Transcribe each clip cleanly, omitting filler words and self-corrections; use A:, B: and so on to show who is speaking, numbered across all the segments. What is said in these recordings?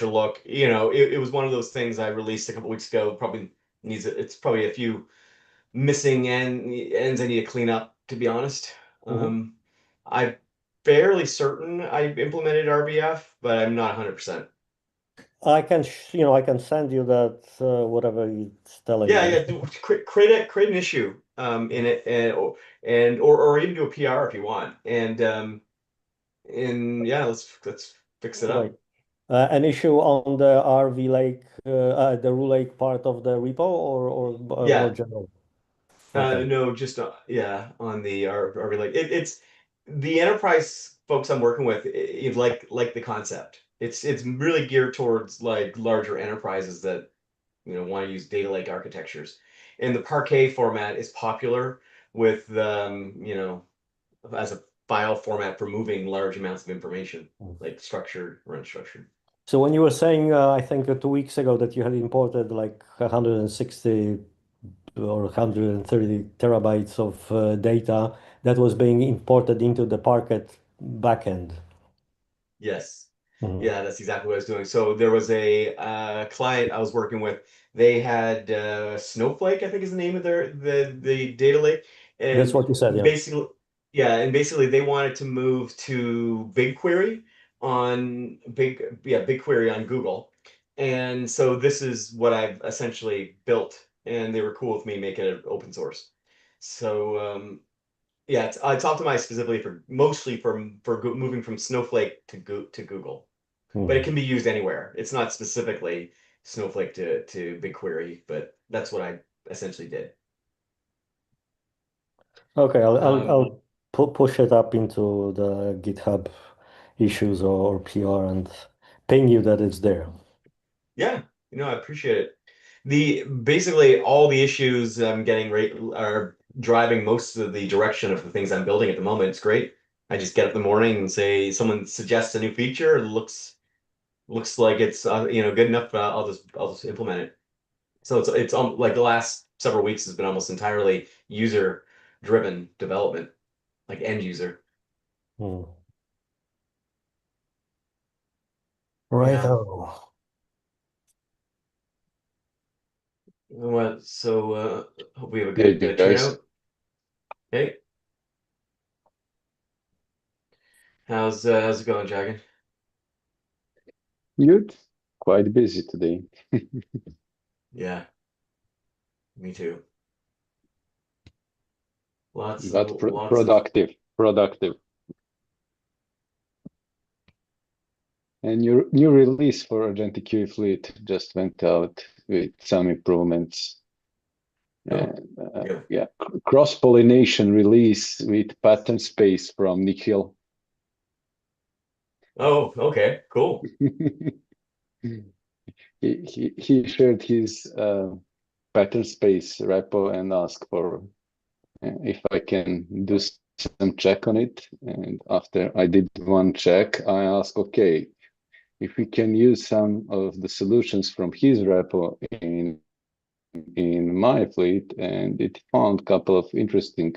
A: look. It was one of those things I released a couple weeks ago. Probably it's probably a few missing ends I need to clean up, to be honest.
B: Mhm.
A: I'm fairly certain I implemented RBF, but I'm not 100%.
B: I can send you that whatever it's telling
A: Yeah,
B: me.
A: yeah. Create an issue in it, or even do a PR if you want, and yeah, let's fix it
B: Right.
A: up.
B: An issue on the RV Lake, the Rue Lake part of the repo, or more
A: Yeah.
B: general. Okay.
A: No, just yeah, on the our like it's the enterprise folks I'm working with, like the concept. It's really geared towards like larger enterprises that want to use data lake architectures. And the Parquet format is popular with as a file format for moving large amounts of information,
B: Mm.
A: like structured or unstructured.
B: So when you were saying, I think 2 weeks ago that you had imported like 160 or 130 terabytes of data that was being imported into the Parquet backend.
A: Yes.
B: Mhm.
A: Yeah, that's exactly what I was doing. So there was a client I was working with. They had Snowflake, I think is the name of the data lake,
B: That's
A: and
B: what you said, yeah.
A: basically, yeah, and basically they wanted to move to BigQuery on Google, and so this is what I've essentially built, and they were cool with me making it open source. So yeah, it's optimized specifically for mostly moving from Snowflake to Google, but it
B: Mhm.
A: can be used anywhere. It's not specifically Snowflake to BigQuery, but that's what I essentially did.
B: Okay,
A: Um,
B: I'll push it up into the GitHub issues or PR and ping you that it's there.
A: yeah, I appreciate it. The basically all the issues I'm getting right are driving most of the direction of the things I'm building at the moment. It's great. I just get up in the morning and say someone suggests a new feature, it looks like it's good enough. I'll just implement it. So it's like the last several weeks has been almost entirely user driven development, like end user.
B: Hmm. Right.
A: Yeah.
B: Oh.
A: So hope we have a
C: Hey
A: good
C: guys,
A: turnout. Hey, how's it going, Jagan?
C: good. Quite busy today,
A: Yeah, me too. Lots of
C: but
A: lots of
C: productive. And your new release for Agentic QA Fleet just went out with some improvements.
A: oh,
C: And
A: yeah.
C: yeah, cross-pollination release with pattern space from Nikhil.
A: Oh, okay, cool.
C: He shared his pattern space repo and asked for if I can do some check on it. And after I did one check, I asked, okay, if we can use some of the solutions from his repo in my fleet, and it found a couple of interesting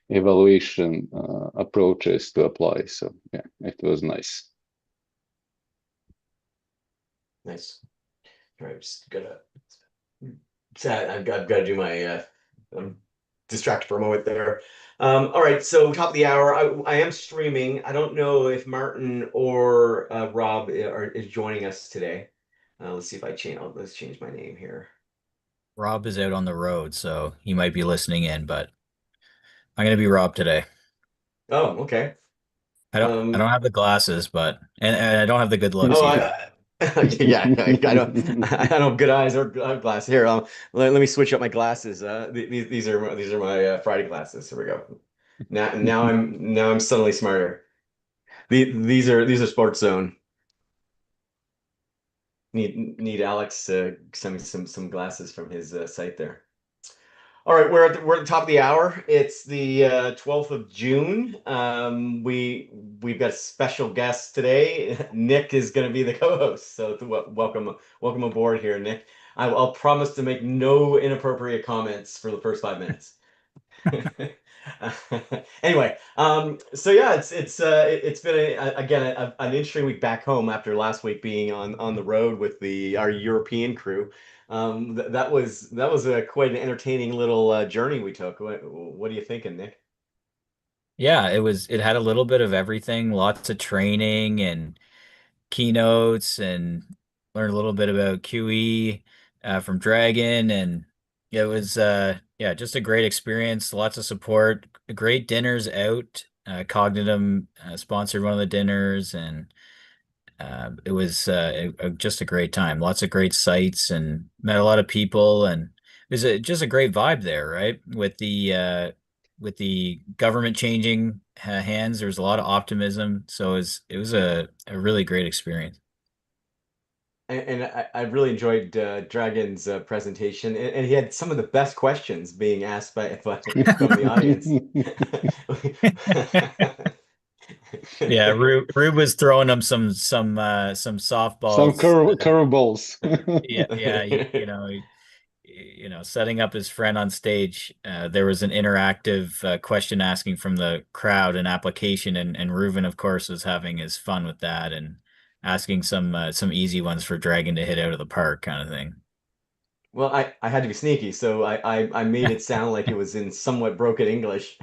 C: evaluation approaches to apply. So yeah, it was nice.
A: Nice. All right, just gotta. Sad. I've got to do my. I'm distracted for a moment there. All right, so top of the hour. I am streaming. I don't know if Martin or Rob is joining us today. Let's see if I change. Let's change my name here.
D: Rob is out on the road, so he might be listening in, but I'm gonna be Rob today.
A: Oh, okay.
D: I don't
A: Um,
D: have the glasses, but and I don't have the good looks
A: oh,
D: either.
A: yeah. I don't have good eyes or glasses. Here, let me switch up my glasses. These are my Friday glasses. Here we go. Now I'm suddenly smarter. These are Sports Zone. Need Alex to send me some glasses from his site there. All right, we're at the top of the hour. It's the 12th of June. We've got special guests today. Nick is going to be the co-host, so welcome aboard here, Nick. I'll promise to make no inappropriate comments for the first 5 minutes. Anyway, so yeah, it's been again an interesting week back home after last week being on the road with the our European crew. That was a quite an entertaining little journey we took. What are you thinking, Nick?
D: Yeah, it had a little bit of everything, lots of training and keynotes and learned a little bit about QE from Dragon, and it was yeah, just a great experience, lots of support, great dinners out. Cognitum sponsored one of the dinners, and it was just a great time. Lots of great sights and met a lot of people, and it was just a great vibe there, right? With the government changing hands, there was a lot of optimism. So it was a really great experience.
A: And I really enjoyed Dragon's presentation, and he had some of the best questions being asked from the audience.
D: Yeah, Rube was throwing them some
C: Some
D: softballs.
C: curveballs.
D: Yeah, setting up his friend on stage. There was an interactive question asking from the crowd, an application, and Reuven, of course, was having his fun with that and asking some easy ones for Dragon to hit out of the park, kind of thing.
A: Well, I had to be sneaky, so I made it sound like it was in somewhat broken English.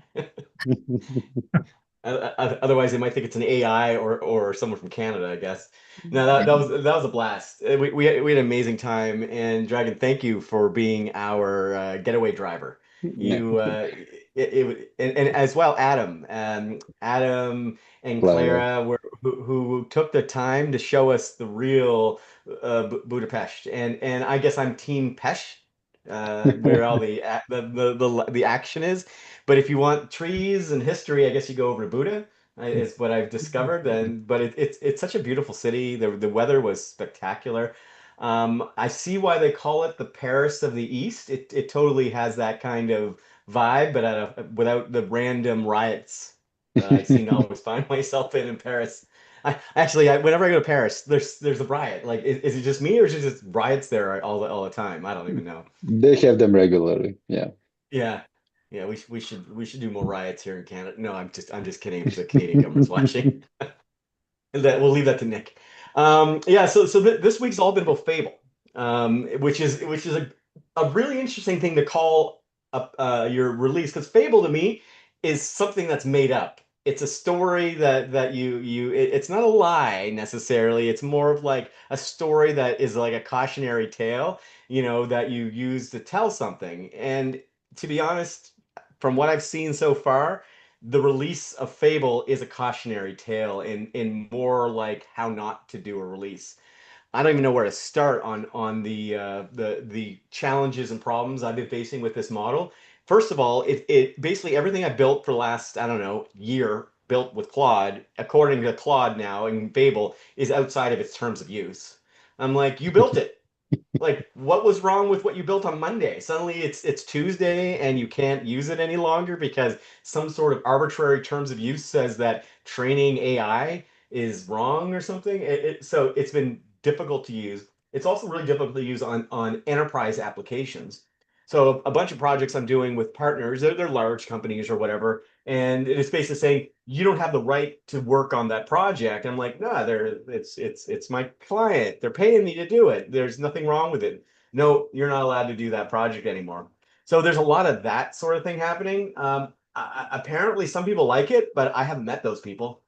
A: Otherwise, they might think it's an AI or someone from Canada, I guess. No, that was a blast. We had an amazing time, and Dragon, thank you for being our getaway driver.
C: Yeah,
A: And as well Adam and
C: Clara.
A: Clara who took the time to show us the real Budapest, and I guess I'm Team Pesh, where all the action is. But if you want trees and history, I guess you go over to Buda, is what I've discovered. But it's such a beautiful city. The weather was spectacular. I see why they call it the Paris of the East. It totally has that kind of vibe, but without the random riots that I seem to always find myself in Paris. Whenever I go to Paris, there's a riot. Like, is it just me, or is it just riots there all the time? I don't even know.
C: They have them regularly. Yeah.
A: Yeah. Yeah, we should do more riots here in Canada. No, I'm just kidding if the Canadian government's watching. That we'll leave that to Nick. Yeah, so this week's all been about Fable, which is a really interesting thing to call up your release, because Fable to me is something that's made up. It's a story that it's not a lie necessarily. It's more of like a story that is like a cautionary tale, that you use to tell something. And to be honest, from what I've seen so far, the release of Fable is a cautionary tale in more like how not to do a release. I don't even know where to start on the challenges and problems I've been facing with this model. First of all, it basically everything I built for the last, I don't know, year built with Claude, according to Claude now in Fable, is outside of its terms of use. I'm like, you built it. Like, what was wrong with what you built on Monday? Suddenly it's Tuesday and you can't use it any longer because some sort of arbitrary terms of use says that training AI is wrong or something. So it's been difficult to use. It's also really difficult to use on enterprise applications. So a bunch of projects I'm doing with partners, they're large companies or whatever, and it's basically saying you don't have the right to work on that project. I'm like, no, it's my client. They're paying me to do it. There's nothing wrong with it. No, you're not allowed to do that project anymore. So there's a lot of that sort of thing happening. Apparently, some people like it, but I haven't met those people.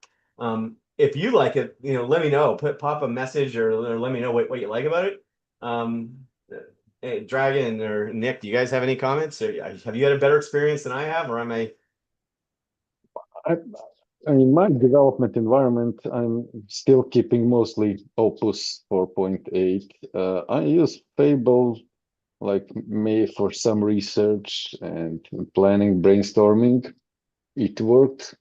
A: If you like it, let me know. Pop a message or let me know what you like about it. Um, Hey, Dragon or Nick, do you guys have any comments? Or have you had a better experience than I have, or am I?
C: I, in my development environment, I'm still keeping mostly Opus 4.8. I use Fable like May for some research and planning, brainstorming. It worked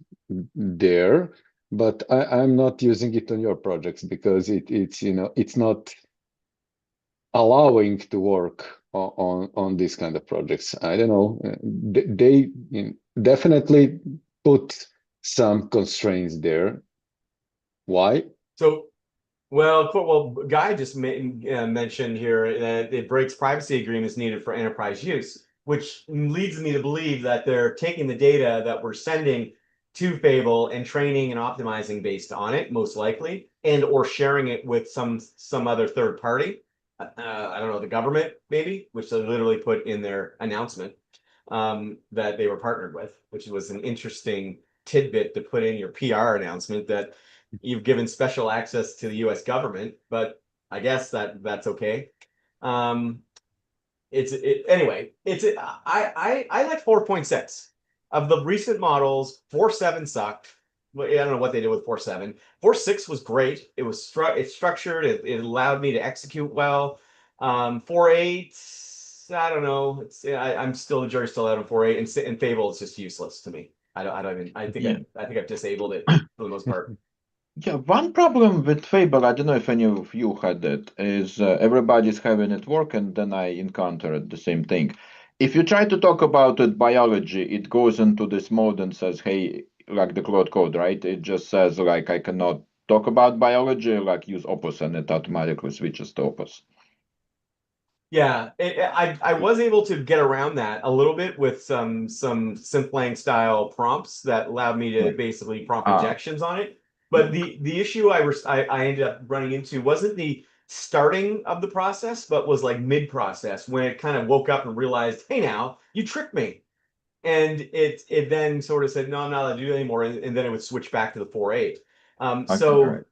C: there, but I'm not using it on your projects because it's not allowing to work on these kind of projects. I don't know. They definitely put some constraints there. Why?
A: So, Guy just mentioned here that it breaks privacy agreements needed for enterprise use. which leads me to believe that they're taking the data that we're sending to Fable and training and optimizing based on it, most likely, and or sharing it with some other third party. I don't know, the government maybe, which they literally put in their announcement that they were partnered with, which was an interesting tidbit to put in your PR announcement that you've given special access to the US government, but I guess that's okay. Anyway, I like 4.6. Of the recent models, 4.7 sucked. Well, I don't know what they did with 4.7. 4.6 was great. It's structured, it allowed me to execute well. 4.8, I don't know. I'm still, the jury's still out on 4.8, and Fable is just useless to me. I think
E: Yeah.
A: I think I've disabled it for the most part.
E: Yeah, one problem with Fable, I don't know if any of you had it, is everybody's having it work, and then I encountered the same thing. If you try to talk about it biology, it goes into this mode and says, hey, like the Claude code, right? It just says, like, I cannot talk about biology, like use Opus, and it automatically switches to Opus.
A: Yeah, I was able to get around that a little bit with some Symplang style prompts that allowed me to
E: Right.
A: basically prompt injections on it. But the issue I ended up running into wasn't the starting of the process, but was like mid process when it kind of woke up and realized, hey, now you tricked me, and it then sort of said, no, I'm not allowed to do it anymore, and then it would switch back to the 4.8.
E: Okay,
A: So
E: right.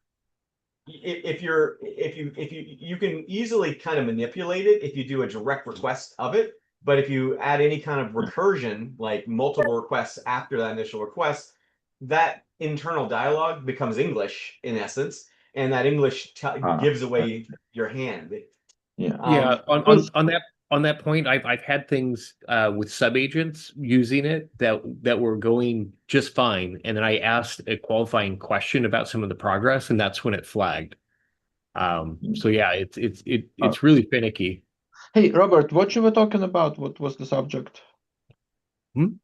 A: if you can easily kind of manipulate it if you do a direct request of it, but if you add any kind of recursion, like multiple requests after that initial request, that internal dialogue becomes English in essence, and that English gives
E: right.
A: away your hand.
E: Yeah.
F: Yeah,
E: Because-
F: on that point, I've had things with subagents using it that were going just fine, and then I asked a qualifying question about some of the progress, and that's when it flagged. So yeah, it's really finicky.
E: Hey, Robert, what you were talking about? What was the subject?
F: Hmm?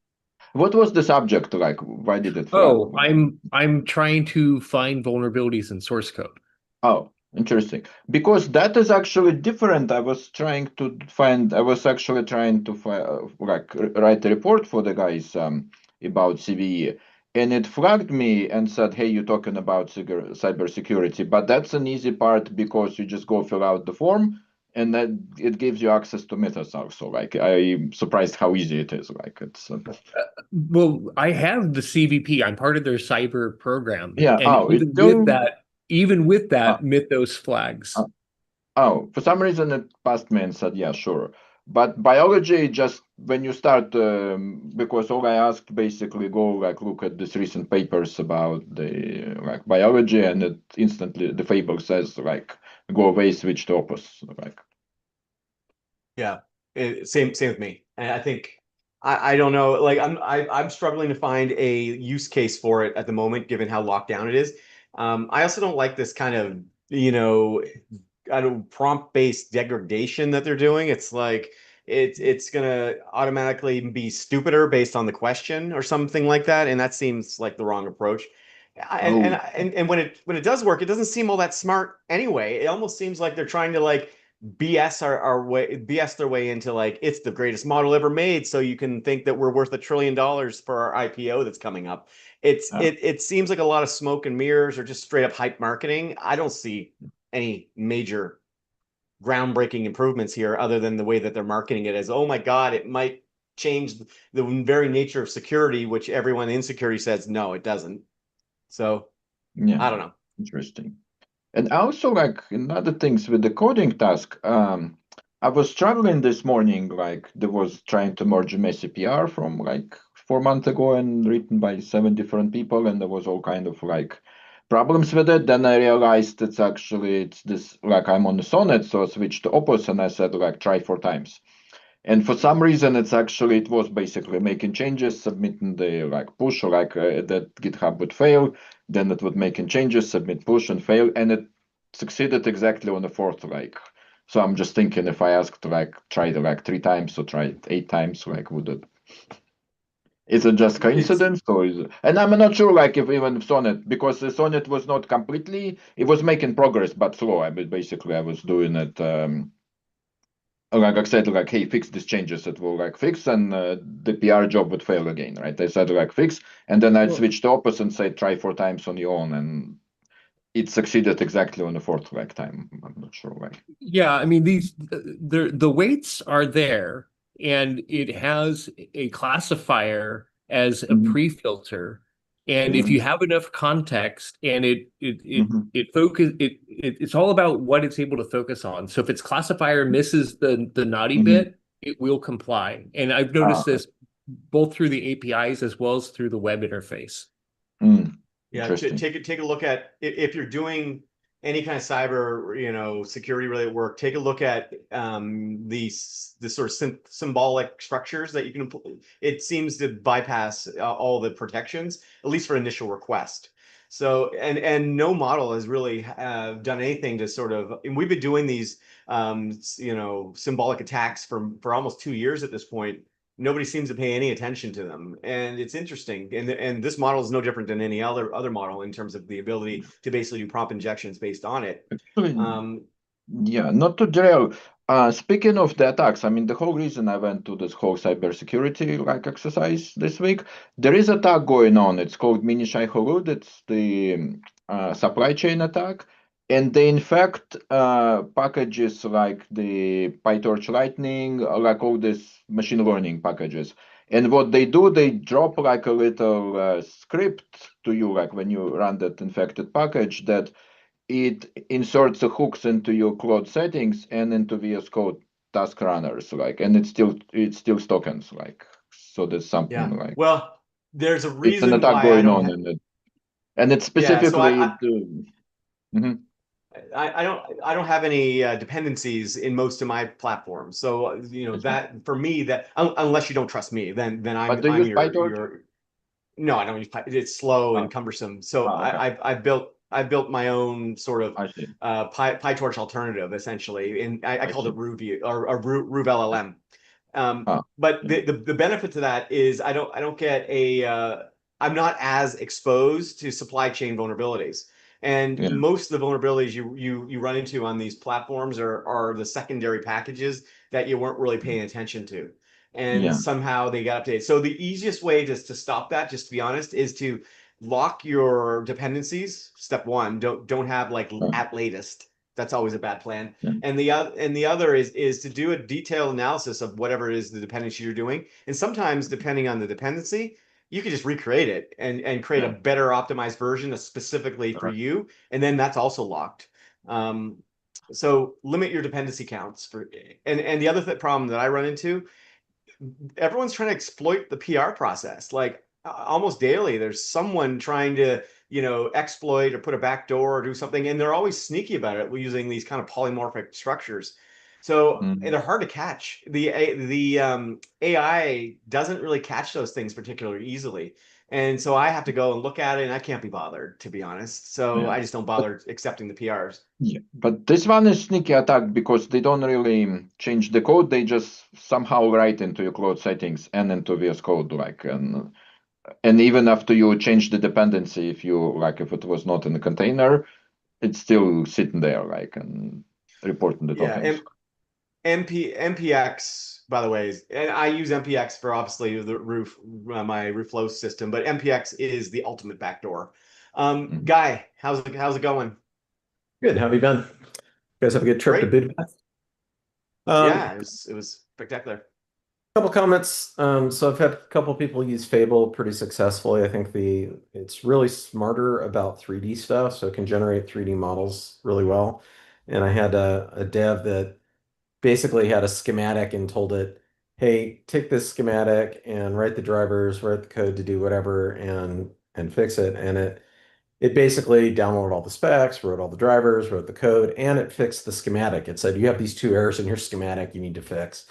E: What was the subject like? Why did it flag?
F: Oh, I'm trying to find vulnerabilities in source code.
E: Oh, interesting. Because that is actually different. I was actually trying to write a report for the guys about CVE, and it flagged me and said, "Hey, you're talking about cybersecurity." But that's an easy part because you just go fill out the form, and then it gives you access to methods also. Like I'm surprised how easy it is. Like it's
F: Well, I have the CVP. I'm part of their cyber program,
E: yeah.
F: and
E: Oh, it's still.
F: even with that, Mythos flags.
E: Oh, for some reason it passed me and said, yeah, sure. But biology, just when you start, because all I asked basically go like look at these recent papers about the like biology, and it instantly the Fable says like go away, switch to Opus. Like
A: Yeah, same with me. And I think I don't know. Like I'm struggling to find a use case for it at the moment, given how locked down it is. I also don't like this kind of I don't prompt-based degradation that they're doing. It's like it's gonna automatically be stupider based on the question or something like that, and that seems like the wrong approach. And when it does work, it doesn't seem all that smart anyway. It almost seems like they're trying to like BS their way into like it's the greatest model ever made, so you can think that we're worth $1 trillion for our IPO that's coming up. It seems like a lot of smoke and mirrors or just straight up hype marketing. I don't see any major groundbreaking improvements here other than the way that they're marketing it as, oh my God, it might change the very nature of security, which everyone in security says no, it doesn't. So
E: yeah,
A: I don't know.
E: interesting. And also like in other things with the coding task, I was struggling this morning, like there was trying to merge a messy PR from like 4 months ago and written by 7 different people, and there was all kind of like problems with it. Then I realized it's this like I'm on the Sonnet, so I switched to Opus and I said like try 4 times. And for some reason, it was basically making changes, submitting the like push, or like that GitHub would fail. Then it would making changes, submit push and fail, and it succeeded exactly on the fourth like. So I'm just thinking if I asked to like try it like 3 times or try it 8 times, like would it? Is it just coincidence or is it? And I'm not sure like if even Sonnet, because the Sonnet was not completely, it was making progress but slow. I mean basically I was doing it. like I said, like, hey, fix these changes, it will like fix, and the PR job would fail again, right? They said like fix, and then I'd
F: Well,
E: switch to opposite and say try 4 times on your own, and it succeeded exactly on the fourth like time. I'm not sure why.
F: yeah, I mean the weights are there, and it has a classifier as a
E: Mhm.
F: pre-filter. And if
E: Mhm.
F: you have enough context and
E: Mhm.
F: it's all about what it's able to focus on. So if its classifier misses the naughty
E: Mhm.
F: bit, it will comply. And I've
E: Ah,
F: noticed
E: okay.
F: this both through the APIs as well as through the web interface.
E: Mm.
A: Yeah,
E: Interesting.
A: take a look at if you're doing any kind of cyber, security related work, take a look at these the sort of symbolic structures that you can. It seems to bypass all the protections, at least for initial request. So and no model has really done anything to sort of. And we've been doing these symbolic attacks for almost 2 years at this point. Nobody seems to pay any attention to them, and it's interesting. And this model is no different than any other model in terms of the ability to basically do prompt injections based on it.
E: Actually,
A: Um,
E: yeah, not to derail. Speaking of the attacks, I mean, the whole reason I went to this whole cybersecurity like exercise this week, there is attack going on. It's called Mini Shai Hulud. It's the supply chain attack, and they infect packages like the PyTorch Lightning, like all these machine learning packages. And what they do, they drop like a little script to you, like when you run that infected package, that it inserts the hooks into your cloud settings and into VS Code task runners, like, and it's still tokens, like, so there's
A: yeah.
E: something like
A: Well, there's a
E: it's an
A: reason
E: attack
A: why I
E: going
A: don't
E: on
A: have.
E: in it, and it's
A: Yeah. So
E: specifically Mhm.
A: I don't have any dependencies in most of my platforms. So
E: I see.
A: that for me that unless you don't trust me, then
E: But do you
A: I'm
E: use PyTorch?
A: your. No, I don't use It's slow
E: Ah,
A: and cumbersome. So
E: okay,
A: I built my own sort of
E: I see.
A: PyTorch alternative essentially, and I
E: I
A: called it
E: see.
A: Ruby or Ruve LLM.
E: Ah,
A: But
E: yeah,
A: the benefit to that is I don't get I'm not as exposed to supply chain vulnerabilities. And
E: yeah,
A: most of the vulnerabilities you run into on these platforms are the secondary packages that you weren't really paying attention to. And
E: yeah,
A: somehow they got updated. So the easiest way to stop that, just to be honest, is to lock your dependencies. Step one, don't have like
E: yeah,
A: at latest. That's always a bad plan.
E: yeah,
A: And the other is to do a detailed analysis of whatever it is the dependency you're doing. And sometimes, depending on the dependency, you can just recreate it and create a
E: yeah,
A: better optimized version that's specifically for
E: right,
A: you, and then that's also locked. Um, so limit your dependency counts for. And the other problem that I run into, everyone's trying to exploit the PR process. Like almost daily, there's someone trying to, exploit or put a backdoor or do something, and they're always sneaky about it using these kind of polymorphic structures. So
E: mm,
A: they're hard to catch. The AI doesn't really catch those things particularly easily. And so I have to go and look at it, and I can't be bothered, to be honest. So
E: yeah.
A: I just don't
E: But
A: bother accepting the PRs.
E: yeah, but this one is sneaky attack because they don't really change the code. They just somehow write into your cloud settings and into VS Code, like, and even after you change the dependency, if it was not in the container, it's still sitting there, like, and reporting the
A: Yeah,
E: tokens.
A: MPX, by the way, and I use MPX for obviously the my roof flow system, but MPX is the ultimate backdoor.
E: Mhm.
A: Guy, how's it going?
G: Good. How have you been? You guys have a good trip to
A: Great.
G: Budapest? Um,
A: Yeah, it was spectacular.
G: Couple comments. So I've had a couple people use Fable pretty successfully. I think it's really smarter about 3D stuff, so it can generate 3D models really well. And I had a dev that basically had a schematic and told it, "Hey, take this schematic and write the drivers, write the code to do whatever, and fix it." And it basically downloaded all the specs, wrote all the drivers, wrote the code, and it fixed the schematic. It said, "You have these two errors in your schematic you need to fix."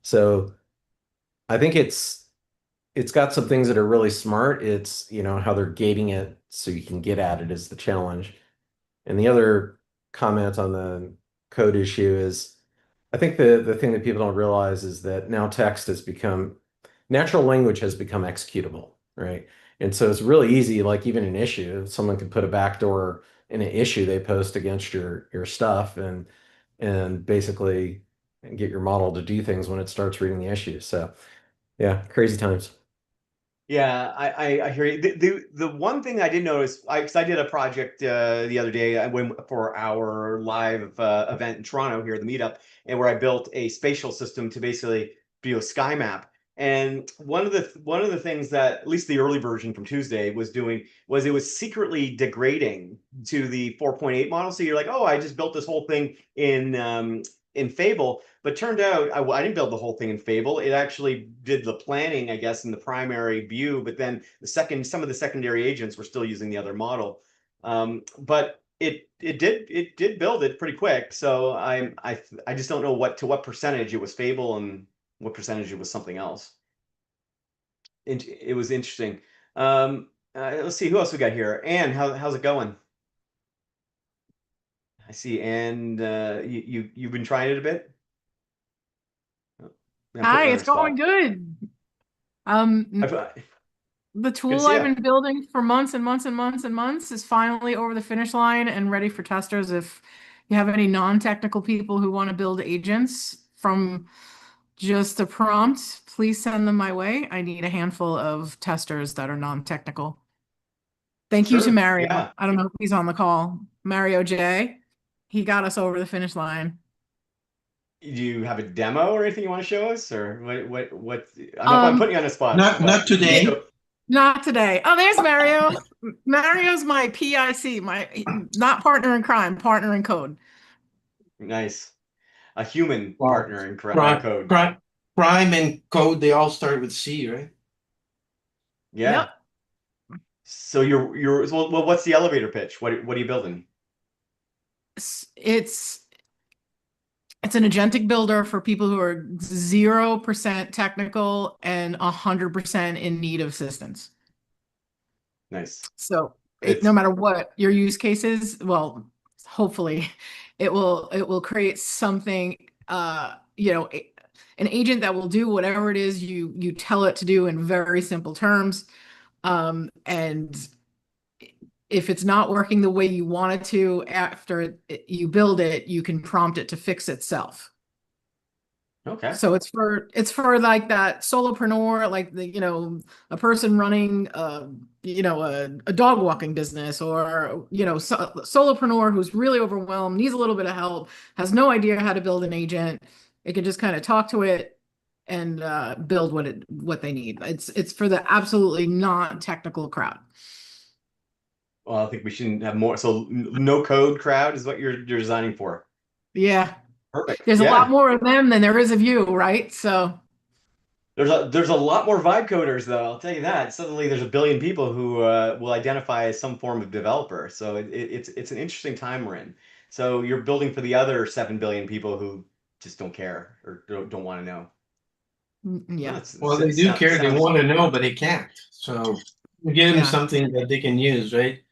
G: So I think it's got some things that are really smart. It's, how they're gating it so you can get at it is the challenge. And the other comment on the code issue is I think the thing that people don't realize is that now natural language has become executable, right? And so it's really easy, like even an issue, someone can put a backdoor in an issue they post against your stuff and basically and get your model to do things when it starts reading the issues. So yeah, crazy times.
A: Yeah, I hear you. The one thing I did notice, because I did a project the other day. I went for our live event in Toronto here, the meetup, and where I built a spatial system to basically do a sky map. And one of the things that at least the early version from Tuesday was doing was it was secretly degrading to the 4.8 model. So you're like, oh, I just built this whole thing in Fable. But turned out I didn't build the whole thing in Fable. It actually did the planning, I guess, in the primary view, but then some of the secondary agents were still using the other model. But it did build it pretty quick. So I just don't know what percentage it was Fable and what percentage it was something else. It was interesting. Let's see who else we got here. Anne, how's it going? I see, and you've been trying it a bit. I'm putting
H: Hi,
A: you on
H: it's
A: the spot.
H: going good. Um,
A: I've,
H: the
A: Good to
H: tool
A: see
H: I've
A: ya.
H: been building for months and months and months and months is finally over the finish line and ready for testers. If you have any non-technical people who want to build agents from just a prompt, please send them my way. I need a handful of testers that are non-technical. Thank you to
A: Sure.
H: Mario.
A: Yeah.
H: I don't know if he's on the call. Mario J. He got us over the finish line.
A: Do you have a demo or anything you want to show us, or what? I'm putting you on the spot.
I: Not today.
H: Not today. Oh, there's Mario. Mario's my PIC, my not partner in crime, partner in code.
A: Nice. A human
I: Well,
A: partner in
I: Prime,
A: code.
I: Prime and Code, they all start with C, right?
A: Yeah.
H: Yep.
A: So well, what's the elevator pitch? What are you building?
H: It's an agentic builder for people who are 0% technical and 100% in need of assistance.
A: Nice.
H: So
A: It's
H: no matter what your use case is, well, hopefully it will create something, an agent that will do whatever it is you tell it to do in very simple terms. And if it's not working the way you want it to after you build it, you can prompt it to fix itself.
A: okay.
H: So it's for like that solopreneur, like a person running a dog walking business, or solopreneur who's really overwhelmed, needs a little bit of help, has no idea how to build an agent. It can just kind of talk to it and build what they need. It's for the absolutely non-technical crowd.
A: Well, I think we shouldn't have more. So no code crowd is what you're designing for.
H: Yeah.
A: Perfect.
H: There's a
A: Yeah.
H: lot more of them than there is of you, right? So
A: There's a lot more vibe coders, though. I'll tell you that. Suddenly, there's a billion people who will identify as some form of developer. So it's an interesting time we're in. So you're building for the other 7 billion people who just don't care or don't want to know.
H: yeah.
I: Well, they do care. They
A: sounds
I: want to know, but they can't. So we give them
H: Yeah.
I: something that they can use, right?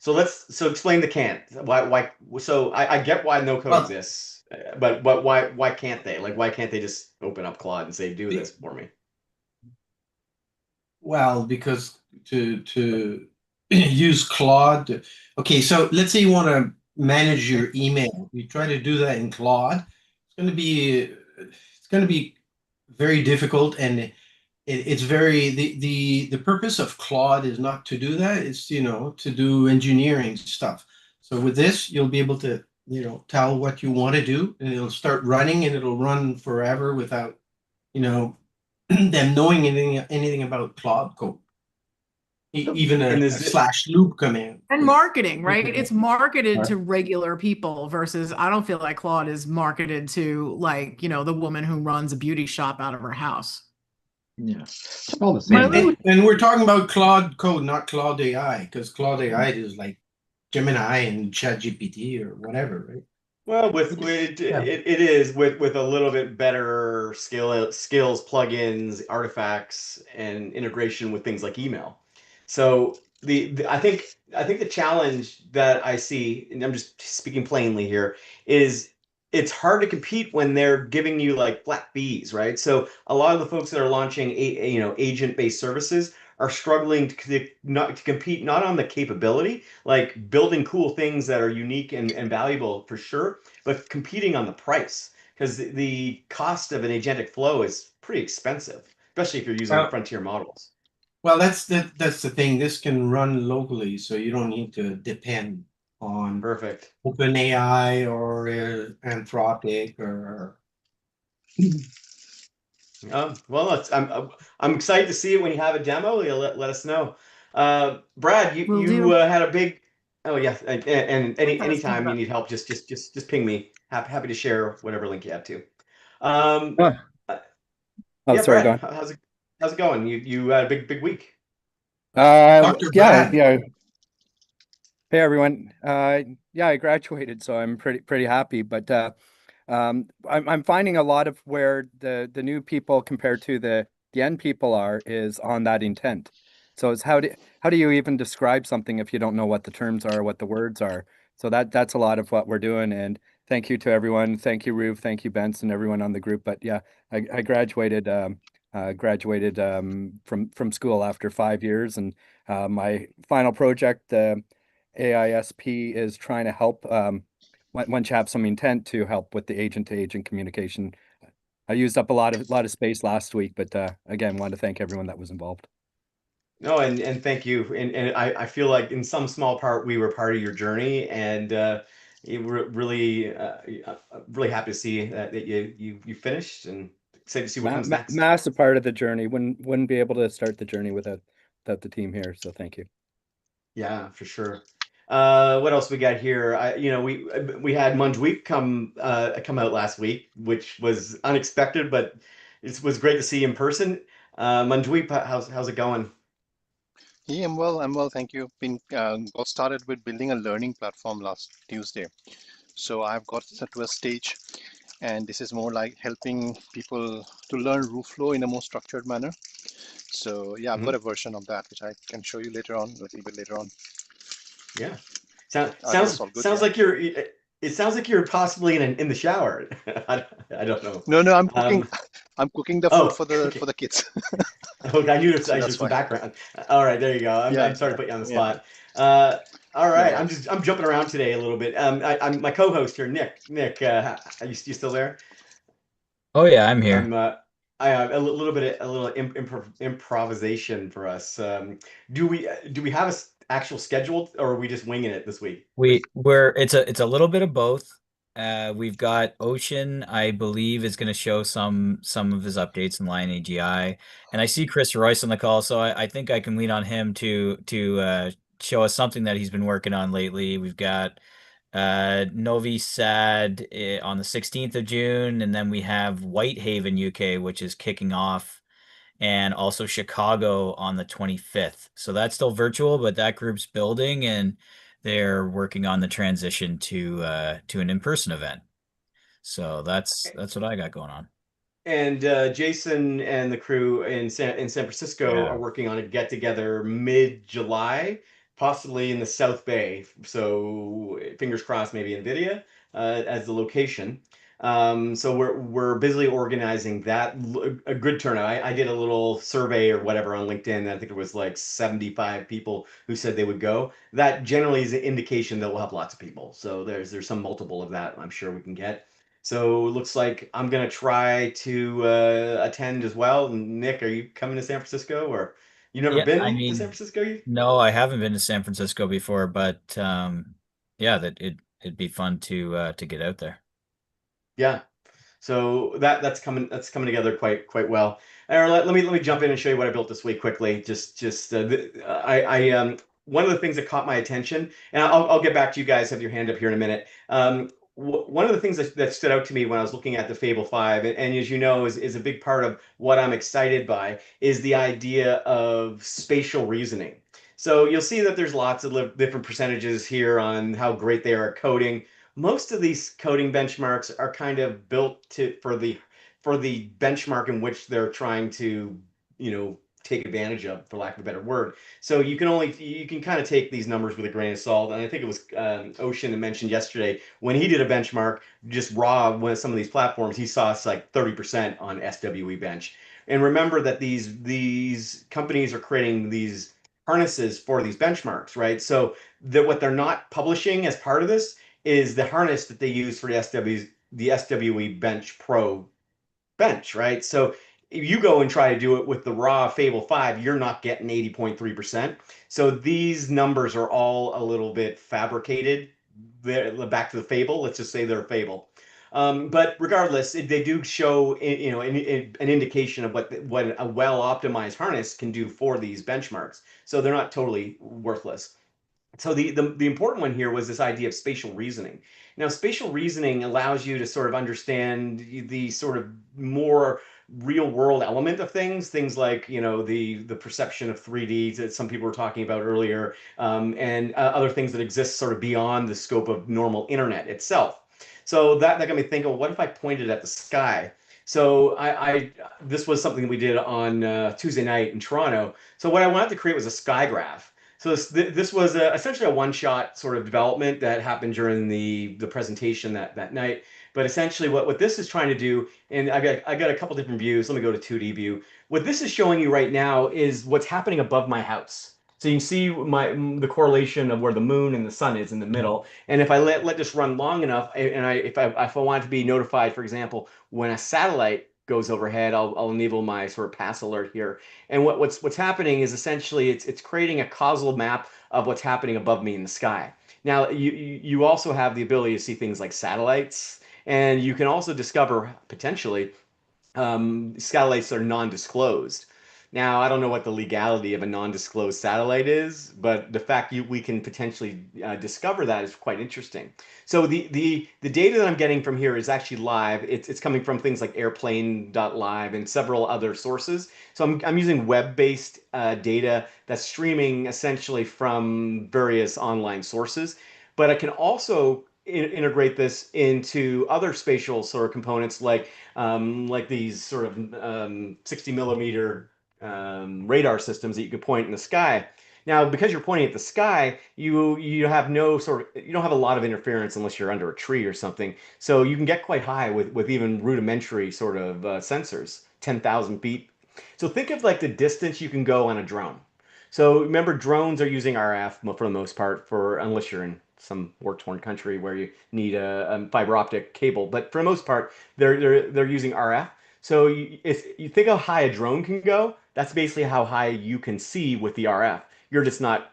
A: So explain the can't. Why? So I get why no code
I: Well-
A: exists, but why can't they? Like, why can't they just open up Claude and say, do this for me?
I: Well, because to use Claude. Okay, so let's say you want to manage your email. You try to do that in Claude. It's going to be very difficult, and it's very the purpose of Claude is not to do that. It's to do engineering stuff. So with this, you'll be able to tell what you want to do, and it'll start running, and it'll run forever without them knowing anything about Claude code. Even a slash loop command.
H: And marketing, right? It's marketed to regular people versus I don't feel like Claude is marketed to the woman who runs a beauty shop out of her house.
E: Yeah, it's all the same.
I: And we're talking about Claude code, not Claude AI, because Claude AI is like Gemini and ChatGPT or whatever, right?
A: Well, it is with a little bit better skills, plugins, artifacts, and integration with things like email. So I think the challenge that I see, and I'm just speaking plainly here, is it's hard to compete when they're giving you like flat fees, right? So a lot of the folks that are launching agent-based services are struggling to compete not on the capability, like building cool things that are unique and valuable for sure, but competing on the price. because the cost of an agentic flow is pretty expensive, especially if you're using
I: Well,
A: frontier models.
I: well, that's the thing. This can run locally, so you don't need to depend on
A: Perfect.
I: OpenAI or Anthropic or.
A: Well, I'm excited to see it when you have a demo. You'll let us know. Brad, you
H: Will
A: you
H: do.
A: had a big. Oh yeah, and
H: Asking
A: anytime you
H: about-
A: need help, just ping me. Happy to share whatever link you have to.
J: Oh,
A: Uh,
J: oh,
A: yeah,
J: sorry, go
A: Brad,
J: on.
A: how's it going? You had a big week.
I: Dr.
J: Yeah,
I: Brad.
J: yeah. Hey everyone. Yeah, I graduated, so I'm pretty happy. But I'm finding a lot of where the new people compared to the end people are is on that intent. So it's how do you even describe something if you don't know what the terms are, what the words are? So that's a lot of what we're doing. And thank you to everyone. Thank you, Rube. Thank you, Benson, everyone on the group. But yeah, I graduated from school after 5 years, and my final project, AISP, is trying to help once you have some intent to help with the agent to agent communication. I used up a lot of space last week, but again, want to thank everyone that was involved.
A: No, and thank you. And I feel like in some small part we were part of your journey, and really happy to see that you finished, and excited to see what comes next.
J: Massive part of the journey. Wouldn't be able to start the journey without the team here. So thank you.
A: Yeah, for sure. What else we got here? We had Manjweep come out last week, which was unexpected, but it was great to see in person. Manjweep, how's it going?
K: Hey, I'm well. I'm well, thank you. Been got started with building a learning platform last Tuesday. So I've got to a stage, and this is more like helping people to learn Rooflow in a more structured manner. So yeah, I've got a version of that which I can show you later on, a little bit later on.
A: Yeah. Sound,
K: Otherwise,
A: sounds
K: all good.
A: sounds
K: Yeah.
A: like it sounds like you're possibly in the shower. I don't know.
K: No, I'm cooking. I'm cooking the food
A: Oh,
K: for the
A: okay.
K: kids.
A: Oh, I knew
K: So
A: there's
K: that's
A: some
K: why.
A: background. All right, there you go.
K: Yeah,
A: I'm sorry to
K: yeah,
A: put you on the
K: yeah.
A: spot. All
K: No
A: right,
K: worries.
A: I'm jumping around today a little bit. I'm my co-host here, Nick. Nick, you still there?
D: Oh yeah, I'm here.
A: I have a little improvisation for us. Do we have actual schedule, or are we just winging it this week?
D: It's a little bit of both. We've got Ocean, I believe, is going to show some of his updates in Line AGI, and I see Chris Royce on the call, so I think I can lean on him to show us something that he's been working on lately. We've got Novi Sad on the 16th of June, and then we have Whitehaven, UK, which is kicking off, and also Chicago on the 25th. So that's still virtual, but that group's building and they're working on the transition to an in-person event. So that's what I got going on.
A: And Jason and the crew in San Francisco
D: Yeah.
A: are working on a get together mid-July, possibly in the South Bay. So fingers crossed, maybe NVIDIA as the location. So we're busily organizing that. A good turnout. I did a little survey or whatever on LinkedIn. I think it was like 75 people who said they would go. That generally is an indication that we'll have lots of people. So there's some multiple of that I'm sure we can get. So it looks like I'm gonna try to attend as well. Nick, are you coming to San Francisco, or you never
D: Yeah, I
A: been to San
D: mean,
A: Francisco?
D: no, I haven't been to San Francisco before, but yeah, it'd be fun to get out there.
A: Yeah. So that's coming together quite well. Aaron, let me jump in and show you what I built this week quickly. One of the things that caught my attention, and I'll get back to you guys. Have your hand up here in a minute. One of the things that stood out to me when I was looking at the Fable 5, and as you know, is a big part of what I'm excited by, is the idea of spatial reasoning. So you'll see that there's lots of different percentages here on how great they are at coding. Most of these coding benchmarks are kind of built for the benchmark in which they're trying to, take advantage of, for lack of a better word. So you can kind of take these numbers with a grain of salt. And I think it was Ocean that mentioned yesterday when he did a benchmark just raw with some of these platforms, he saw us like 30% on SWE bench. And remember that these companies are creating these harnesses for these benchmarks, right? So that what they're not publishing as part of this is the harness that they use for the the SWE Bench Pro bench, right? So if you go and try to do it with the raw Fable 5, you're not getting 80.3%. So these numbers are all a little bit fabricated. They're back to the Fable. Let's just say they're a Fable. But regardless, they do show an indication of what a well-optimized harness can do for these benchmarks. So they're not totally worthless. So the important one here was this idea of spatial reasoning. Now, spatial reasoning allows you to sort of understand the sort of more real world element of things like the perception of 3D that some people were talking about earlier, and other things that exist sort of beyond the scope of normal internet itself. So that got me thinking, well, what if I pointed at the sky? So this was something we did on Tuesday night in Toronto. So what I wanted to create was a sky graph. So this was essentially a one-shot sort of development that happened during the presentation that night. But essentially, what this is trying to do, and I got a couple different views. Let me go to 2D view. What this is showing you right now is what's happening above my house. So you can see the correlation of where the moon and the sun is in the middle. And if I let this run long enough, and if I want to be notified, for example, when a satellite goes overhead, I'll enable my sort of pass alert here. And what's happening is essentially it's creating a causal map of what's happening above me in the sky. Now you also have the ability to see things like satellites, and you can also discover potentially satellites that are non-disclosed. Now, I don't know what the legality of a non-disclosed satellite is, but the fact we can potentially discover that is quite interesting. So the data that I'm getting from here is actually live. It's coming from things like airplane.live and several other sources. So I'm using web-based data that's streaming essentially from various online sources. But I can also integrate this into other spatial sort of components like these sort of 60 millimeter radar systems that you could point in the sky. Now, because you're pointing at the sky, you have no sort of you don't have a lot of interference unless you're under a tree or something. So you can get quite high with even rudimentary sort of sensors, 10,000 feet. So think of like the distance you can go on a drone. So remember, drones are using RF for the most part, for unless you're in some war-torn country where you need a fiber optic cable. But for the most part, they're using RF. So if you think how high a drone can go, that's basically how high you can see with the RF. You're just not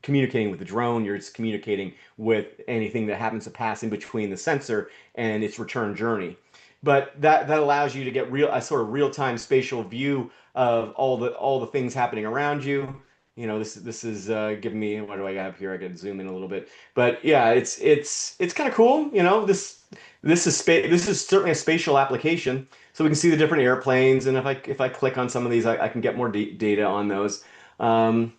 A: communicating with the drone. You're just communicating with anything that happens to pass in between the sensor and its return journey. But that allows you to get a sort of real-time spatial view of all the things happening around you. This is giving me, what do I have here? I could zoom in a little bit, but yeah, it's kind of cool. This is certainly a spatial application, so we can see the different airplanes, and if I click on some of these, I can get more data on those. Um,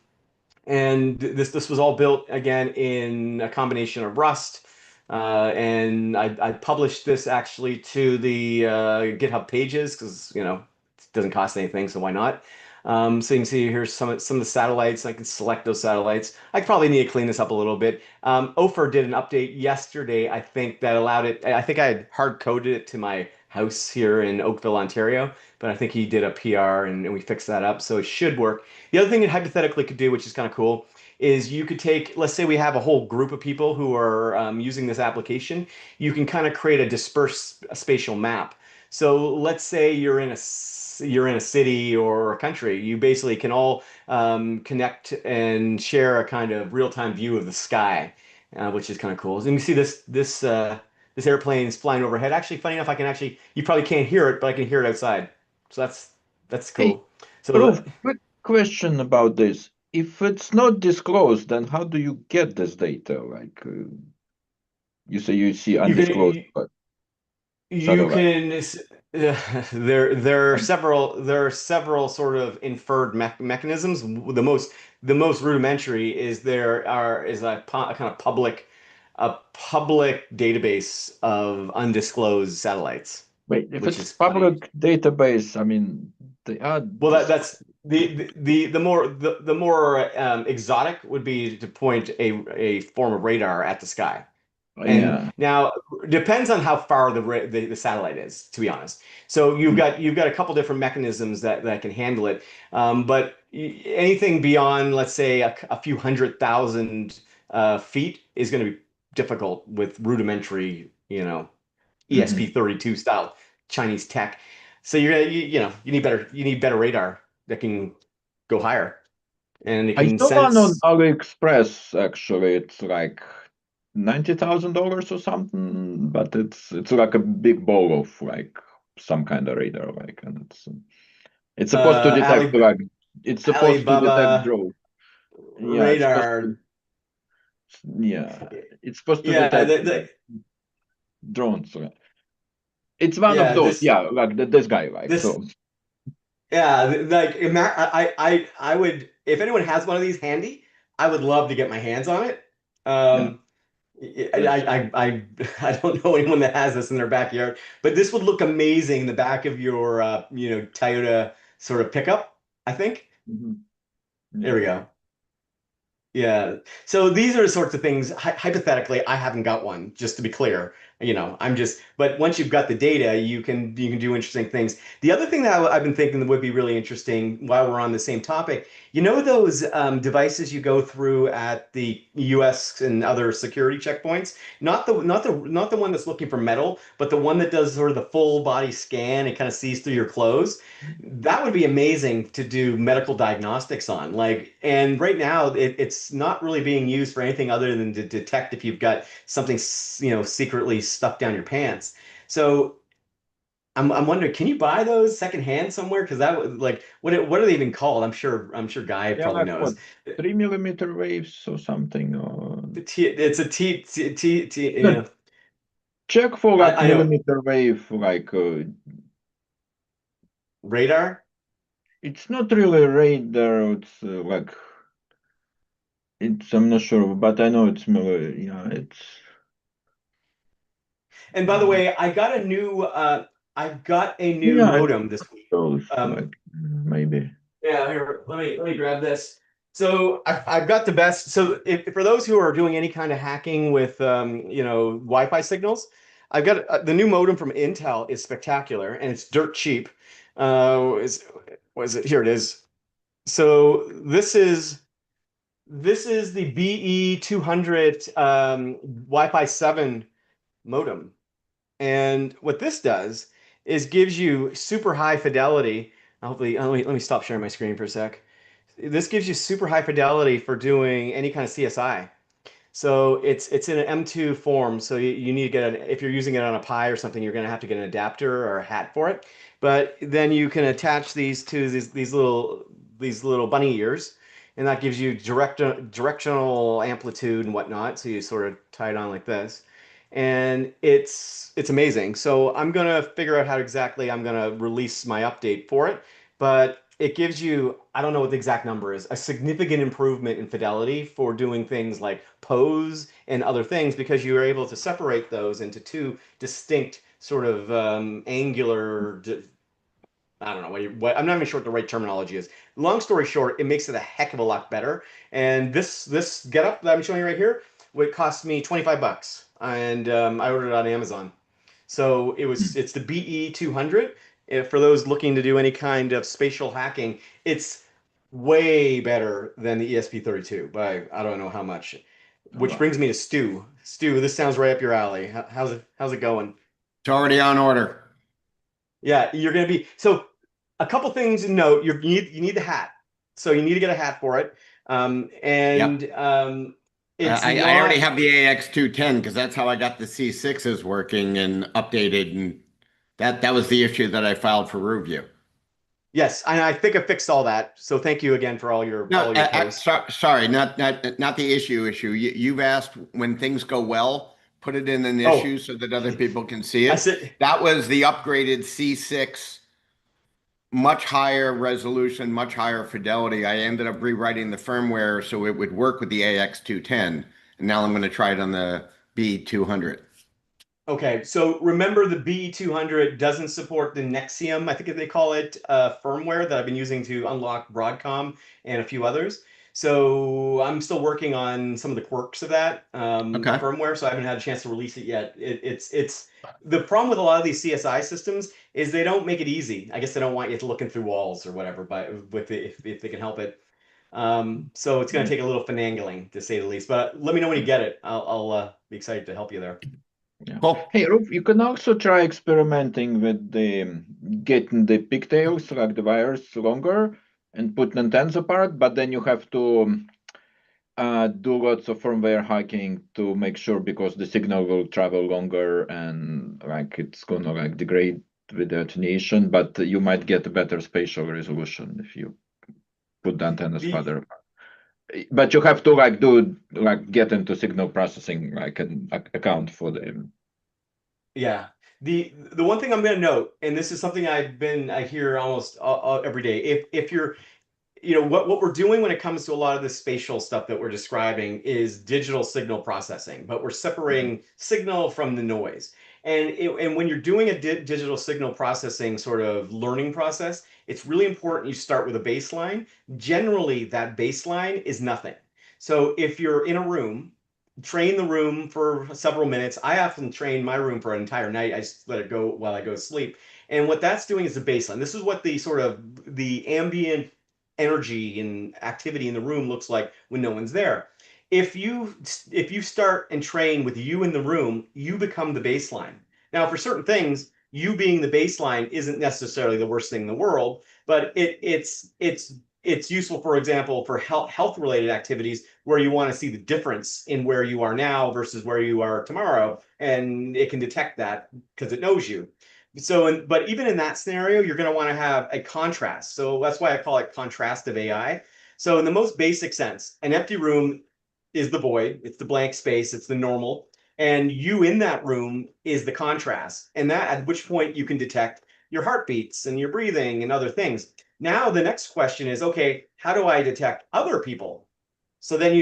A: and this was all built again in a combination of Rust. And I published this actually to the GitHub pages because it doesn't cost anything, so why not? So you can see here's some of the satellites. I can select those satellites. I probably need to clean this up a little bit. Ofer did an update yesterday, I think, that allowed it. I think I had hard coded it to my house here in Oakville, Ontario, but I think he did a PR and we fixed that up, so it should work. The other thing it hypothetically could do, which is kind of cool, is you could take, let's say we have a whole group of people who are using this application. You can kind of create a dispersed spatial map. So let's say you're in a city or a country. You basically can all connect and share a kind of real-time view of the sky, which is kind of cool. So you can see this airplane is flying overhead. Actually, funny enough, you probably can't hear it, but I can hear it outside. So that's
E: Hey,
A: cool. So
E: Proof, quick question about this. If it's not disclosed, then how do you get this data? Like you say you see
A: you
E: undisclosed
A: can you
E: satellite.
A: can there are several sort of inferred mechanisms. The most rudimentary is a kind of public database of undisclosed satellites,
E: Wait, if
A: which
E: it's
A: is funny.
E: public database, I mean, they are
A: Well, that's the more exotic would be to point a form of radar at the sky. And
E: yeah.
A: now depends on how far the satellite is, to be honest. So you've got a couple different mechanisms that can handle it. But anything beyond, let's say, a few 100,000 feet is going to be difficult with rudimentary, ESP32 style Chinese tech. So you need better radar that can go higher and it
E: I
A: can
E: saw one on
A: sense.
E: AliExpress actually. It's like $90,000 or something, but it's like a big ball of like some kind of radar, like, and it's supposed to detect
A: Ali
E: like it's supposed to detect
A: Alibaba
E: drone. Yeah, it's supposed to.
A: radar.
E: Yeah, it's supposed to
A: Yeah,
E: detect drones. It's one of
A: yeah,
E: those. Yeah, like this guy, like
A: this
E: so.
A: yeah, I would, if anyone has one of these handy, I would love to get my hands on it.
E: Yeah.
A: I don't know anyone that has this in their backyard, but this would look amazing in the back of your Toyota sort of pickup, I think.
E: Mhm.
A: There we go. Yeah. So these are the sorts of things, hypothetically, I haven't got one, just to be clear. But once you've got the data, you can do interesting things. The other thing that I've been thinking that would be really interesting while we're on the same topic, those devices you go through at the US and other security checkpoints, not the one that's looking for metal, but the one that does sort of the full body scan and kind of sees through your clothes. That would be amazing to do medical diagnostics on. And right now it's not really being used for anything other than to detect if you've got something, secretly stuck down your pants. So I'm wondering, can you buy those secondhand somewhere? Because that would what are they even called? I'm sure Guy
E: Yeah,
A: probably
E: like what,
A: knows.
E: 3 millimeter waves or something, or
A: It's a T,
E: no, check for like
A: I know
E: millimeter wave, like
A: radar.
E: it's not really radar. It's like it's. I'm not sure, but I know it's yeah, it's.
A: And by the way, I got a new
E: Yeah, I know
A: modem this week.
E: those
A: Um,
E: like maybe.
A: Yeah, here, let me grab this. So I've got the best. So if for those who are doing any kind of hacking with Wi-Fi signals, I've got the new modem from Intel is spectacular and it's dirt cheap. Was it? Here it is. So this is the BE200 Wi-Fi 7 modem. And what this does is gives you super high fidelity. Hopefully, let me stop sharing my screen for a sec. This gives you super high fidelity for doing any kind of CSI. So it's in an M2 form. So you need to get if you're using it on a Pi or something, you're going to have to get an adapter or a hat for it. But then you can attach these to these little bunny ears, and that gives you directional amplitude and whatnot. So you sort of tie it on like this, and it's amazing. So I'm gonna figure out how exactly I'm gonna release my update for it, but it gives you, I don't know what the exact number is, a significant improvement in fidelity for doing things like pose and other things because you are able to separate those into two distinct sort of angular. I don't know I'm not even sure what the right terminology is. Long story short, it makes it a heck of a lot better. And this getup that I'm showing you right here would cost me $25, and I ordered it on Amazon. So it's the BE200. For those looking to do any kind of spatial hacking, it's way better than the ESP32 by I don't know how much. Which brings me to Stu. Stu, this sounds right up your alley. How's it going?
L: It's already on order.
A: Yeah, you're gonna be so. A couple things to note: you need the hat, so you need to get a hat for it.
L: Yep.
A: And it's
L: I already
A: not.
L: have the AX210 because that's how I got the C6s working and updated, and that was the issue that I filed for review.
A: Yes, and I think I fixed all that. So thank you again for all your
L: No,
A: posts.
L: sorry, not the issue. You've asked when things go well, put it in an
A: Oh,
L: issue so that other people can see
A: I
L: it.
A: said.
L: That was the upgraded C6, much higher resolution, much higher fidelity. I ended up rewriting the firmware so it would work with the AX210, and now I'm going to try it on the B200.
A: Okay, so remember the BE200 doesn't support the Nexium, I think they call it, firmware that I've been using to unlock Broadcom and a few others. So I'm still working on some of the quirks of that
L: Okay.
A: firmware, so I haven't had a chance to release it yet. It's the problem with a lot of these CSI systems is they don't make it easy. I guess they don't want you to looking through walls or whatever, but if they can help it. So it's going to take a little finagling to say the least. But let me know when you get it. I'll be excited to help you there.
E: Yeah.
L: Cool.
E: Hey, Roof, you can also try experimenting with the getting the pigtails, like the wires, longer and put antennas apart, but then you have to do lots of firmware hacking to make sure, because the signal will travel longer and like it's gonna like degrade with the attenuation, but you might get a better spatial resolution if you put the antennas further apart. But you have to like do like get into signal processing, like an account for the.
A: Yeah. The one thing I'm going to note, and this is something I hear almost every day. If you're, what we're doing when it comes to a lot of the spatial stuff that we're describing is digital signal processing, but we're separating signal from the noise. And when you're doing a digital signal processing sort of learning process, it's really important you start with a baseline. Generally, that baseline is nothing. So if you're in a room, train the room for several minutes. I often train my room for an entire night. I just let it go while I go to sleep. And what that's doing is the baseline. This is what the sort of the ambient energy and activity in the room looks like when no one's there. If you start and train with you in the room, you become the baseline. Now, for certain things, you being the baseline isn't necessarily the worst thing in the world, but it's useful, for example, for health related activities where you want to see the difference in where you are now versus where you are tomorrow, and it can detect that because it knows you. So, but even in that scenario, you're going to want to have a contrast. So that's why I call it contrastive AI. So in the most basic sense, an empty room is the void, it's the blank space, it's the normal, and you in that room is the contrast. And that at which point you can detect your heartbeats and your breathing and other things. Now the next question is, okay, how do I detect other people? So then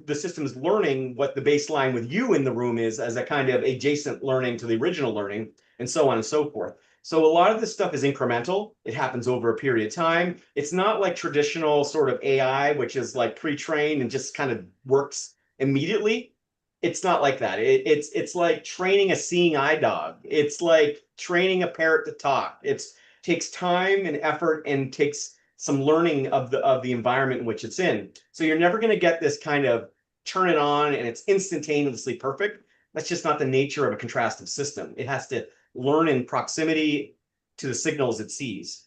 A: the system is learning what the baseline with you in the room is as a kind of adjacent learning to the original learning, and so on and so forth. So a lot of this stuff is incremental. It happens over a period of time. It's not like traditional sort of AI, which is like pre-trained and just kind of works immediately. It's not like that. It's like training a seeing eye dog. It's like training a parrot to talk. It's takes time and effort and takes some learning of the environment in which it's in. So you're never going to get this kind of turn it on and it's instantaneously perfect. That's just not the nature of a contrastive system. It has to learn in proximity to the signals it sees.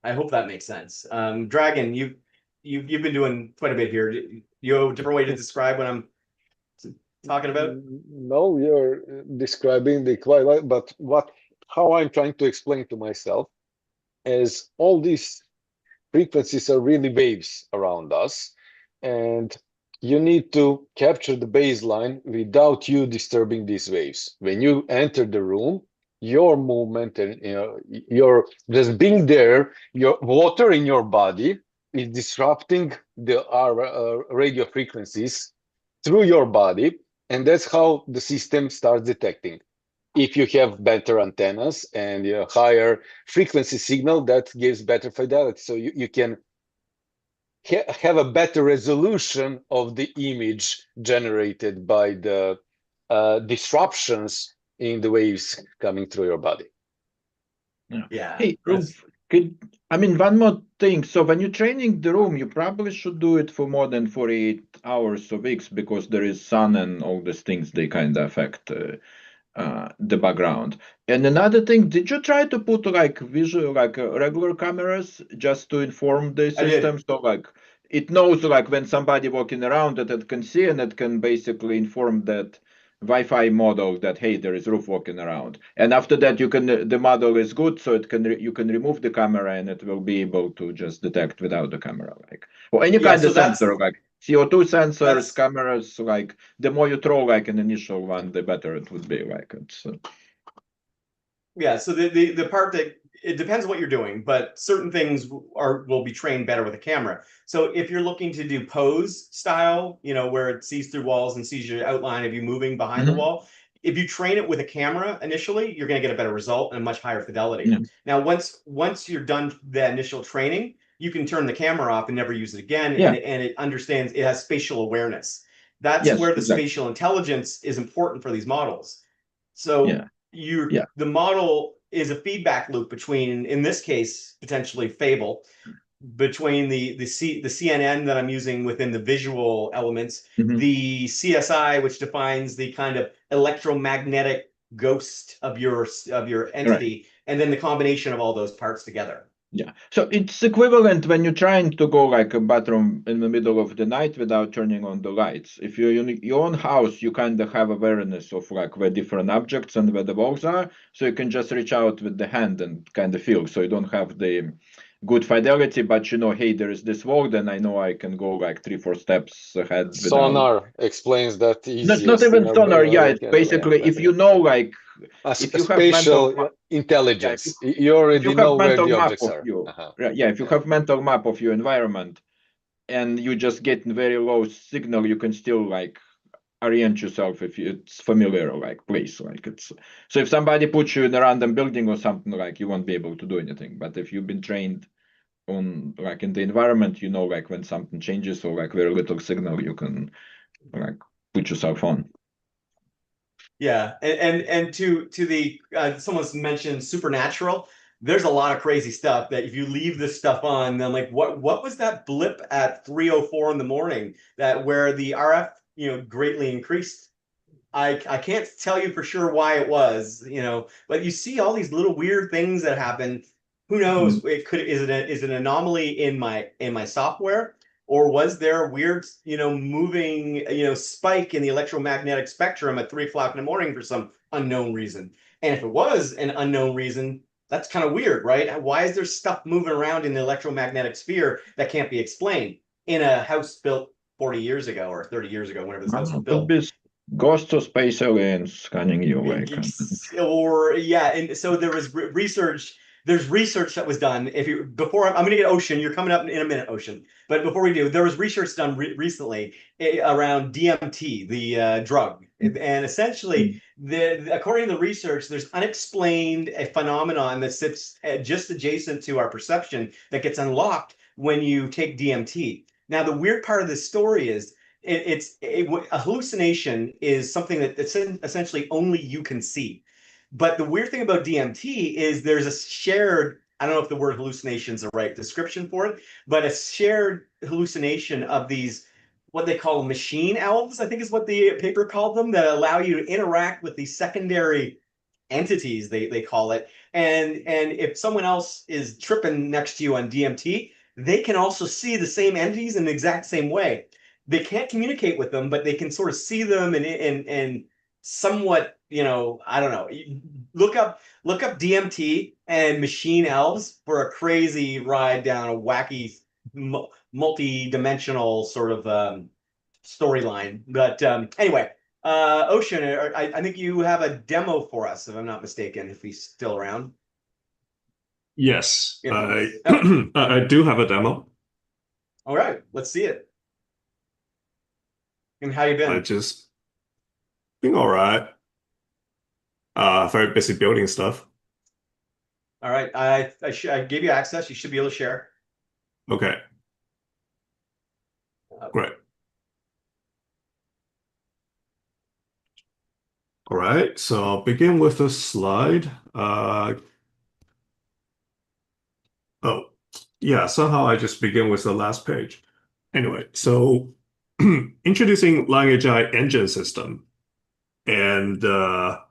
A: I hope that makes sense. Dragon, you've been doing quite a bit here. You have a different way to describe what I'm talking about?
M: No, you're describing the quite, but how I'm trying to explain to myself is all these frequencies are really waves around us, and you need to capture the baseline without you disturbing these waves. When you enter the room, your movement and your just being there, your water in your body is disrupting our radio frequencies through your body, and that's how the system starts detecting. If you have better antennas and higher frequency signal, that gives better fidelity. So you can have a better resolution of the image generated by the disruptions in the waves coming through your body.
A: Yeah.
E: Hey, Roof, one more thing. So when you're training the room, you probably should do it for more than 48 hours a week, because there is sun and all these things, they kind of affect the background. And another thing, did you try to put like visual, like regular cameras just to inform the system? So like it knows like when somebody walking around that it can see, and it can basically inform that Wi-Fi model that, hey, there is Roof walking around. And after that, you can the model is good, so it can you can remove the camera and it will be able to just detect without the camera, like, or any kind of sensor, like CO2 sensors, cameras. Like the more you throw like an initial one, the better it would be. Like it's.
A: Yeah, so the part that it depends what you're doing, but certain things will be trained better with a camera. So if you're looking to do pose style, where it sees through walls and sees your outline of you moving behind the wall, if you train it with a camera initially, you're going to get a better result and a much higher fidelity. Now, once you're done the initial training, you can turn the camera off and never use it again, and it understands, it has spatial awareness. That's where the spatial intelligence is important for these models. So the model is a feedback loop between, in this case, potentially Fable between the CNN that I'm using within the visual elements,
E: Mhm.
A: the CSI, which defines the kind of electromagnetic ghost of your entity, and then the combination of all those parts together.
E: Yeah, so it's equivalent when you're trying to go like a bathroom in the middle of the night without turning on the lights. If you're in your own house, you kind of have awareness of like where different objects and where the walls are, so you can just reach out with the hand and kind of feel. So you don't have the good fidelity, but you know, hey, there is this wall, then I know I can go like 3-4 steps ahead without.
M: Sonar explains that easiest.
E: Not even sonar, yeah. It's
M: Yeah,
E: basically if you know like if you have
M: spatial intelligence, you already
E: you
M: know
E: have
M: where
E: mental
M: the
E: map
M: objects
E: of
M: are.
E: you, yeah. If you have mental map of your environment, and you just get very low signal, you can still like orient yourself if it's familiar like place. Like it's so if somebody puts you in a random building or something, like you won't be able to do anything. But if you've been trained on like in the environment, you know, like when something changes or like very little signal, you can like put yourself on.
A: Yeah, and to the someone's mentioned supernatural. There's a lot of crazy stuff that if you leave this stuff on, then like what was that blip at 3:04 in the morning that where the RF greatly increased? I can't tell you for sure why it was, but you see all these little weird things that happen. Who knows? Is it an anomaly in my software, or was there a weird, moving, spike in the electromagnetic spectrum at 3 o'clock in the morning for some unknown reason? And if it was an unknown reason, that's kind of weird, right? Why is there stuff moving around in the electromagnetic sphere that can't be explained in a house built 40 years ago or 30 years ago, whenever this house was built?
E: Ghosts of space aliens scanning you, like,
A: or yeah, and so there was research. There's research that was done. If you before I'm going to get Ocean, you're coming up in a minute, Ocean. But before we do, there was research done recently around DMT, the drug, and essentially, according to the research, there's unexplained a phenomenon that sits just adjacent to our perception that gets unlocked when you take DMT. Now, the weird part of this story is a hallucination is something that essentially only you can see. But the weird thing about DMT is there's a shared, I don't know if the word hallucination is the right description for it, but a shared hallucination of these, what they call machine elves, I think is what the paper called them, that allow you to interact with these secondary entities, they call it. And if someone else is tripping next to you on DMT, they can also see the same entities in the exact same way. They can't communicate with them, but they can sort of see them and somewhat, I don't know. Look up DMT and machine elves for a crazy ride down a wacky multi-dimensional sort of storyline. But anyway, Ocean, I think you have a demo for us, if I'm not mistaken, if he's still around.
N: Yes,
A: Yeah.
N: I do have a demo.
A: All right, let's see it. And how you been?
N: I just been all right. Very busy building stuff.
A: All right, I gave you access. You should be able to share.
N: Okay. Great. All right, so I'll begin with the slide. Oh, yeah, somehow I just begin with the last page. Anyway, so introducing LineAGI engine system and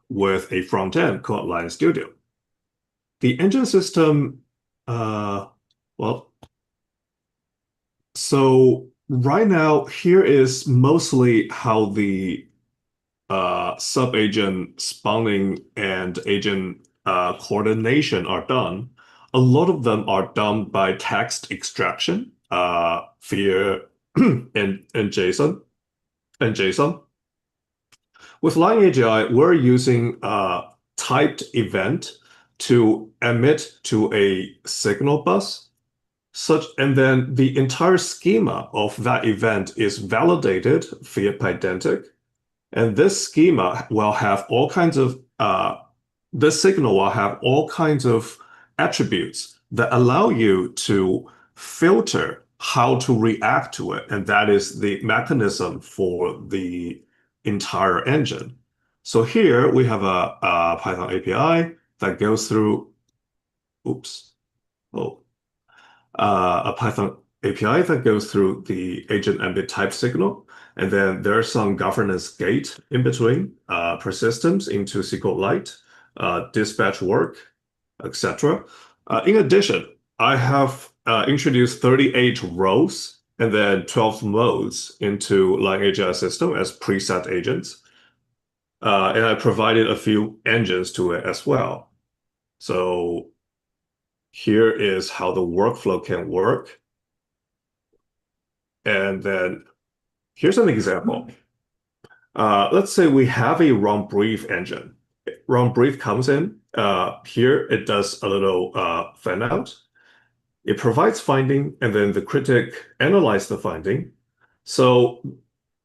N: with a front end called Line Studio. The engine system, well, so right now here is mostly how the sub-agent spawning and agent coordination are done. A lot of them are done by text extraction via in JSON. With LineAGI, we're using a typed event to emit to a signal bus, and then the entire schema of that event is validated via Pydantic. And this schema will have all kinds of, this signal will have all kinds of attributes that allow you to filter how to react to it. And that is the mechanism for the entire engine. So here we have a Python API that goes through, oops, oh, a Python API that goes through the agent embed type signal. And then there's some governance gate in between, persistence into SQLite, dispatch work, etc. In addition, I have introduced 38 roles and then 12 modes into LangAGI system as preset agents. And I provided a few engines to it as well. So here is how the workflow can work. And then here's an example. Let's say we have a run brief engine. Run brief comes in. Here it does a little fan out. It provides finding, and then the critic analyzes the finding. So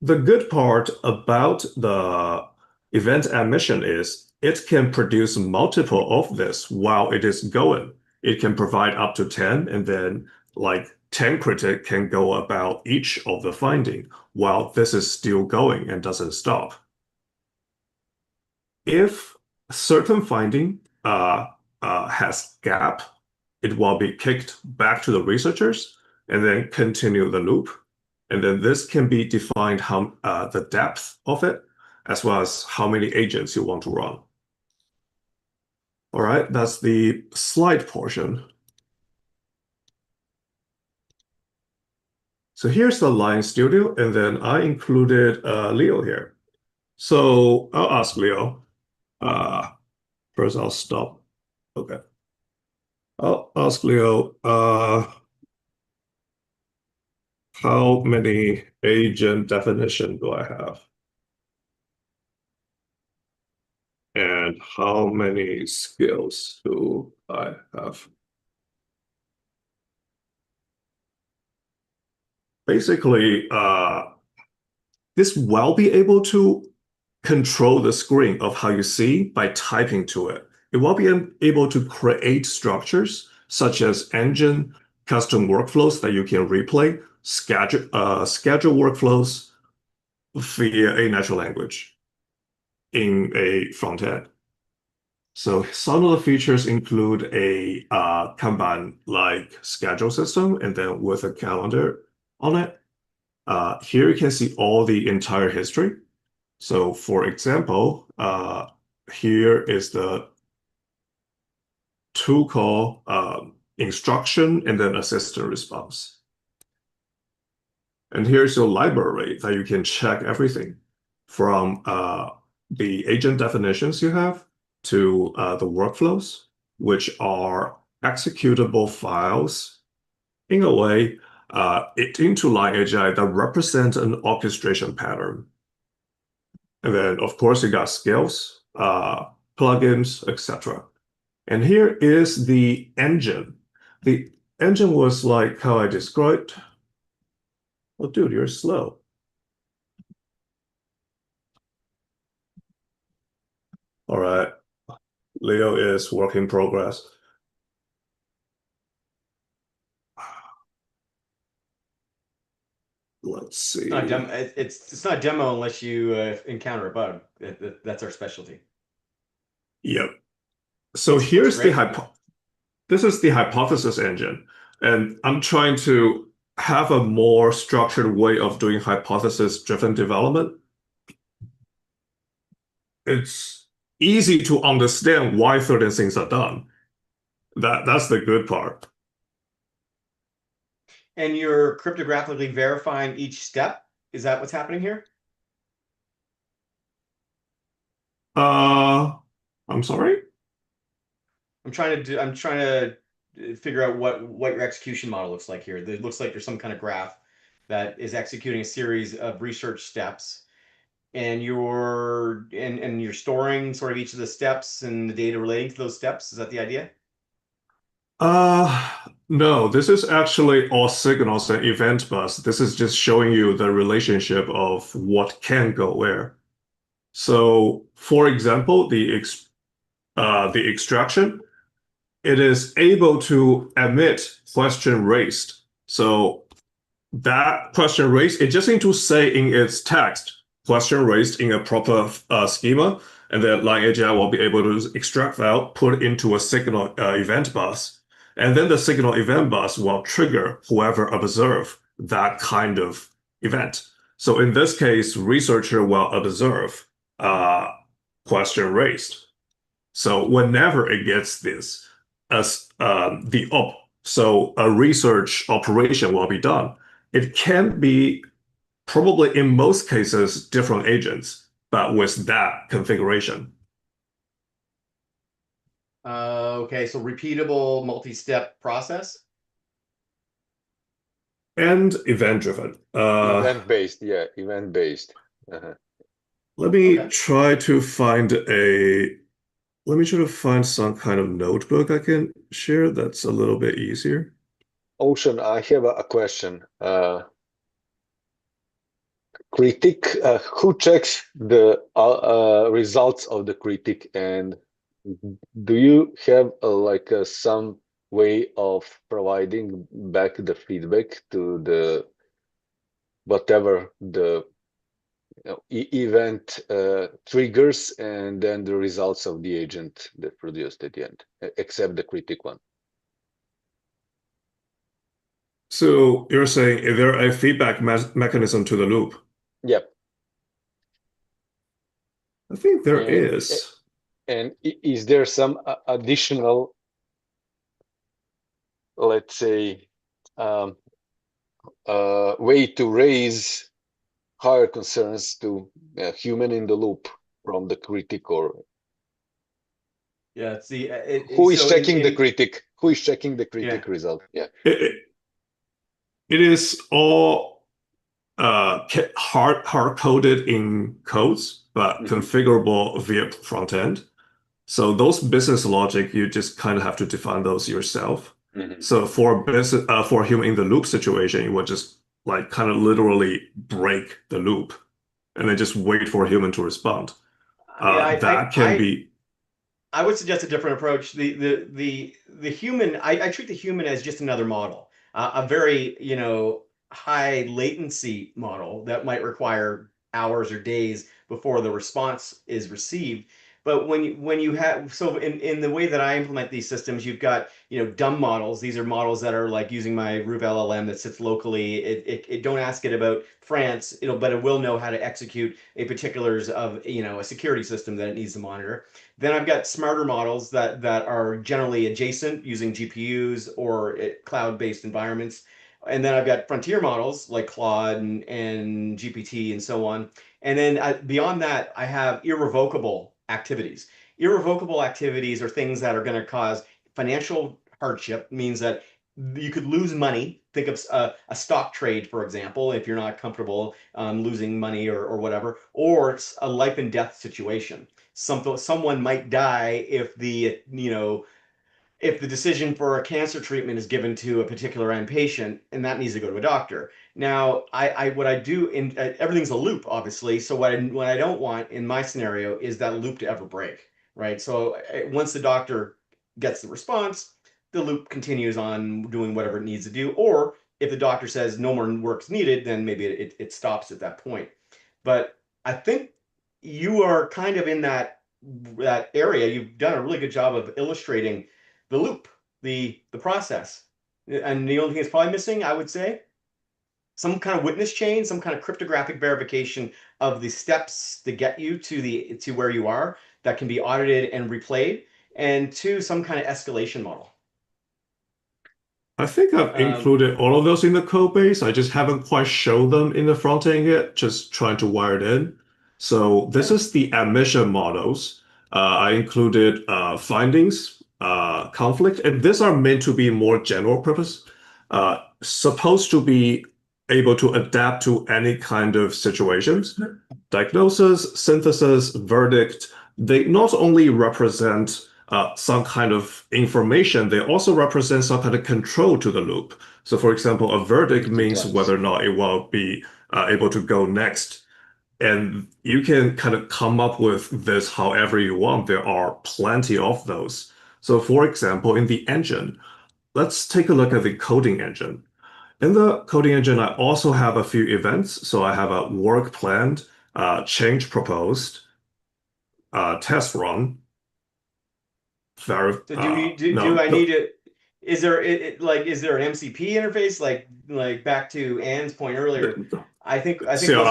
N: the good part about the event admission is it can produce multiple of this while it is going. It can provide up to 10, and then like 10 critic can go about each of the finding while this is still going and doesn't stop. If certain finding has gap, it will be kicked back to the researchers and then continue the loop. And then this can be defined how the depth of it, as well as how many agents you want to run. All right, that's the slide portion. So here's the Line Studio, and then I included Leo here. So I'll ask Leo. First, I'll stop. Okay. I'll ask Leo, how many agent definition do I have? And how many skills do I have? Basically, this will be able to control the screen of how you see by typing to it. It will be able to create structures such as engine, custom workflows that you can replay, schedule workflows via a natural language in a front end. So some of the features include a Kanban-like schedule system, and then with a calendar on it. Here you can see all the entire history. So for example, here is the tool call instruction and then assistant response. And here's your library that you can check everything from the agent definitions you have to the workflows, which are executable files in a way into LangAGI that represent an orchestration pattern. And then, of course, you got skills, plugins, etc. And here is the engine. The engine was like how I described. Oh, dude, you're slow. All right. Leo is work in progress. Let's see.
A: It's not demo unless you encounter a bug. That's our specialty.
N: Yep. So here's this is the hypothesis engine, and I'm trying to have a more structured way of doing hypothesis-driven development. It's easy to understand why certain things are done. That's the good part.
A: And you're cryptographically verifying each step. Is that what's happening here?
N: I'm sorry?
A: I'm trying to figure out what your execution model looks like here. It looks like there's some kind of graph that is executing a series of research steps, and you're storing sort of each of the steps and the data relating to those steps. Is that the idea?
N: No, this is actually all signals and event bus. This is just showing you the relationship of what can go where. So, for example, the extraction, it is able to emit question raised. So that question raised, it just needs to say in its text, question raised in a proper schema, and then LangAGI will be able to extract that, put it into a signal event bus, And then the signal event bus will trigger whoever observe that kind of event. So in this case, researcher will observe question raised. So whenever it gets this, as so a research operation will be done. It can be probably in most cases different agents, but with that configuration.
A: Okay, so repeatable multi-step process.
N: And event-driven.
M: Event-based, yeah, event-based.
N: Let me
A: Okay.
N: try to find some kind of notebook I can share that's a little bit easier.
M: Ocean, I have a question. Critic, who checks the results of the critic, and do you have like some way of providing back the feedback to the whatever the event triggers, and then the results of the agent that produced at the end, except the critic one?
N: So you're saying, is there a feedback mechanism to the loop?
M: Yep.
N: I think there is.
M: And is there some additional, let's say, way to raise higher concerns to human in the loop from the critic? Or
A: Yeah, see,
M: who is checking the critic? Who is checking the critic result? Yeah.
N: It is all hard-coded in codes, but configurable via front end. So those business logic, you just kind of have to define those yourself. So for human in the loop situation, you would just like kind of literally break the loop and then just wait for a human to respond.
A: I would suggest a different approach. The human, I treat the human as just another model, a very, high latency model that might require hours or days before the response is received. But when you have, so in the way that I implement these systems, you've got, dumb models. These are models that are like using my Roof LLM that sits locally. It don't ask it about France, but it will know how to execute a particulars of, a security system that it needs to monitor. Then I've got smarter models that are generally adjacent using GPUs or cloud-based environments. And then I've got frontier models like Claude and GPT and so on. And then beyond that, I have irrevocable activities. Irrevocable activities are things that are going to cause financial hardship, means that you could lose money. Think of a stock trade, for example, if you're not comfortable losing money or whatever, or it's a life and death situation. Someone might die if if the decision for a cancer treatment is given to a particular end patient and that needs to go to a doctor. Now, what I do in everything's a loop, obviously. So what I don't want in my scenario is that loop to ever break, right? So once the doctor gets the response, the loop continues on doing whatever it needs to do. Or if the doctor says no more work's needed, then maybe it stops at that point. But I think you are kind of in that area. You've done a really good job of illustrating the loop, the process. And the only thing that's probably missing, I would say, some kind of witness chain, some kind of cryptographic verification of the steps to get you to where you are that can be audited and replayed, and two, some kind of escalation model.
N: I think I've included all of those in the code base. I just haven't quite showed them in the front end yet, just trying to wire it in. So this is the admission models. I included findings, conflict, and these are meant to be more general purpose, supposed to be able to adapt to any kind of situations. Diagnosis, synthesis, verdict, they not only represent some kind of information, they also represent some kind of control to the loop. So for example, a verdict means whether or not it will be able to go next. And you can kind of come up with this however you want. There are plenty of those. So for example, in the engine, let's take a look at the coding engine. In the coding engine, I also have a few events. So I have a work planned, change proposed, test run.
A: So do I need to is there is there an MCP interface like back to Anne's point earlier? I think
N: See,
A: most people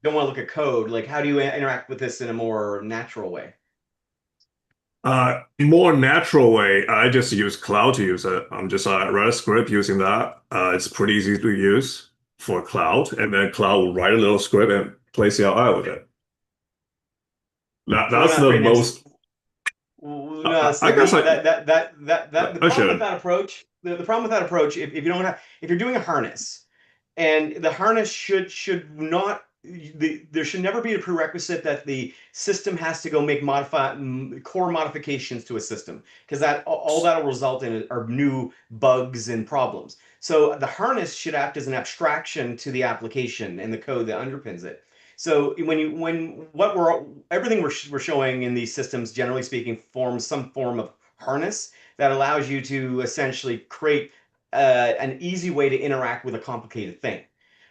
A: don't want to look at code. Like, how do you interact with this in a more natural way?
N: more natural way, I just use cloud to use it. I'm just write a script using that. It's pretty easy to use for cloud, and then cloud will write a little script and play CLI with it.
A: So we're
N: That's
A: not
N: the
A: creating
N: most.
A: no,
N: I
A: see,
N: guess
A: the
N: I
A: problem with
N: should.
A: that approach, the problem with that approach, if you don't have, if you're doing a harness, and the harness should not, there should never be a prerequisite that the system has to go make core modifications to a system, because that all that'll result in are new bugs and problems. So the harness should act as an abstraction to the application and the code that underpins it. So when what we're everything we're showing in these systems, generally speaking, forms some form of harness that allows you to essentially create an easy way to interact with a complicated thing,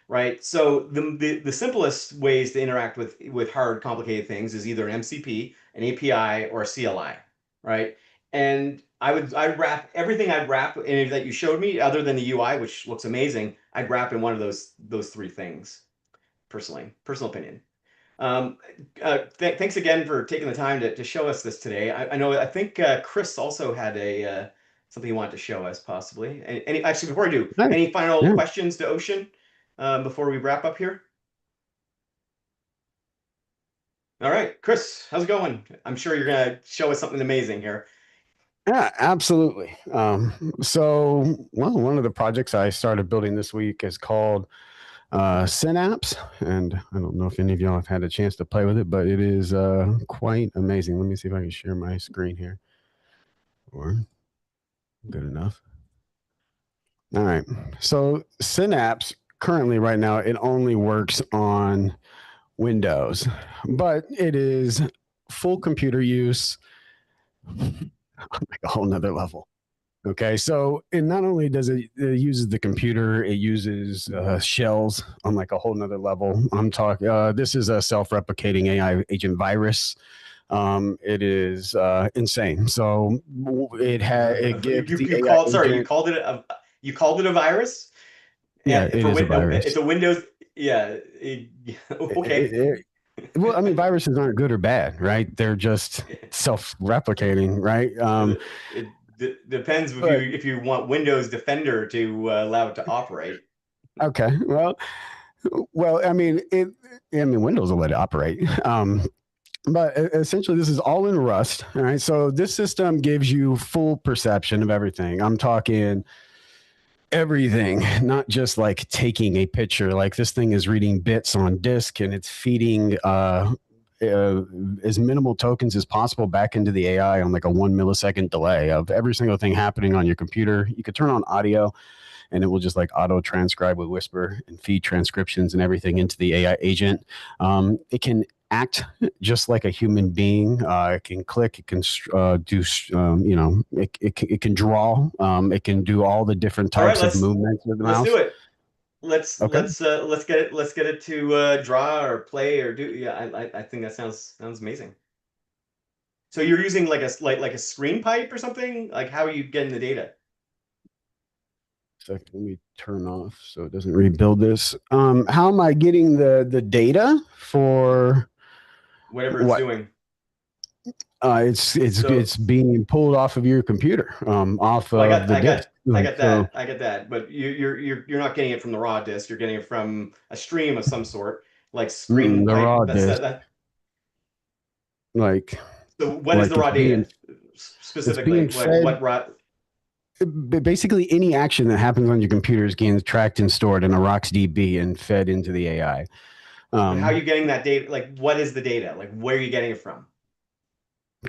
A: right? So the simplest ways to interact with hard, complicated things is either an MCP, an API, or a CLI, right? And I'd wrap everything I'd wrap in that you showed me, other than the UI, which looks amazing. I'd wrap in one of those three things, personally, personal opinion. Thanks again for taking the time to show us this today. I think Chris also had a something he wanted to show us, possibly. Actually, before I do,
O: Nice.
A: any final
O: Yeah.
A: questions to Ocean before we wrap up here? All right, Chris, how's it going? I'm sure you're gonna show us something amazing here.
O: Yeah, absolutely. Well, one of the projects I started building this week is called Synapse, and I don't know if any of y'all have had a chance to play with it, but it is quite amazing. Let me see if I can share my screen here. Or good enough. All right. So Synapse currently right now it only works on Windows, but it is full computer use on like a whole nother level. Okay, so it not only does it uses the computer, it uses shells on like a whole nother level. I'm talking. This is a self-replicating AI agent virus. It is insane. So it gives the AI agent.
A: You called it a virus,
O: Yeah,
A: and
O: it is a
A: it's
O: virus.
A: a Windows. Yeah, okay.
O: Well, I mean, viruses aren't good or bad, right? They're just self-replicating, right?
A: It depends
O: but
A: if you want Windows Defender to allow it to operate.
O: okay, well, I mean, Windows will let it operate. But essentially, this is all in Rust. All right. So this system gives you full perception of everything. I'm talking everything, not just like taking a picture. Like this thing is reading bits on disk and it's feeding as minimal tokens as possible back into the AI on like a 1 millisecond delay of every single thing happening on your computer. You could turn on audio and it will just like auto transcribe with Whisper and feed transcriptions and everything into the AI agent. It can act just like a human being. It can click, it can do, it can draw, it can do all the different
A: All right,
O: types of movements with the
A: let's
O: mouse.
A: do it.
O: Okay.
A: Let's get it to draw or play or do. Yeah, I think that sounds amazing. So you're using like a screen pipe or something? Like, how are you getting the data?
O: So let me turn off so it doesn't rebuild this. How am I getting the data for
A: Whatever it's
O: what?
A: doing.
O: It's being pulled off of your computer, off of the disk.
A: I get that. But you're not getting it from the raw disk. You're getting it from a stream of some sort, like screen
O: the
A: pipe.
O: raw
A: That's
O: disk.
A: that.
O: Like,
A: So what is the raw data specifically?
O: It's being fed.
A: What raw?
O: Basically, any action that happens on your computer is getting tracked and stored in a RocksDB and fed into the AI.
A: But how are you getting that data? Like, what is the data? Like, where are you getting it from?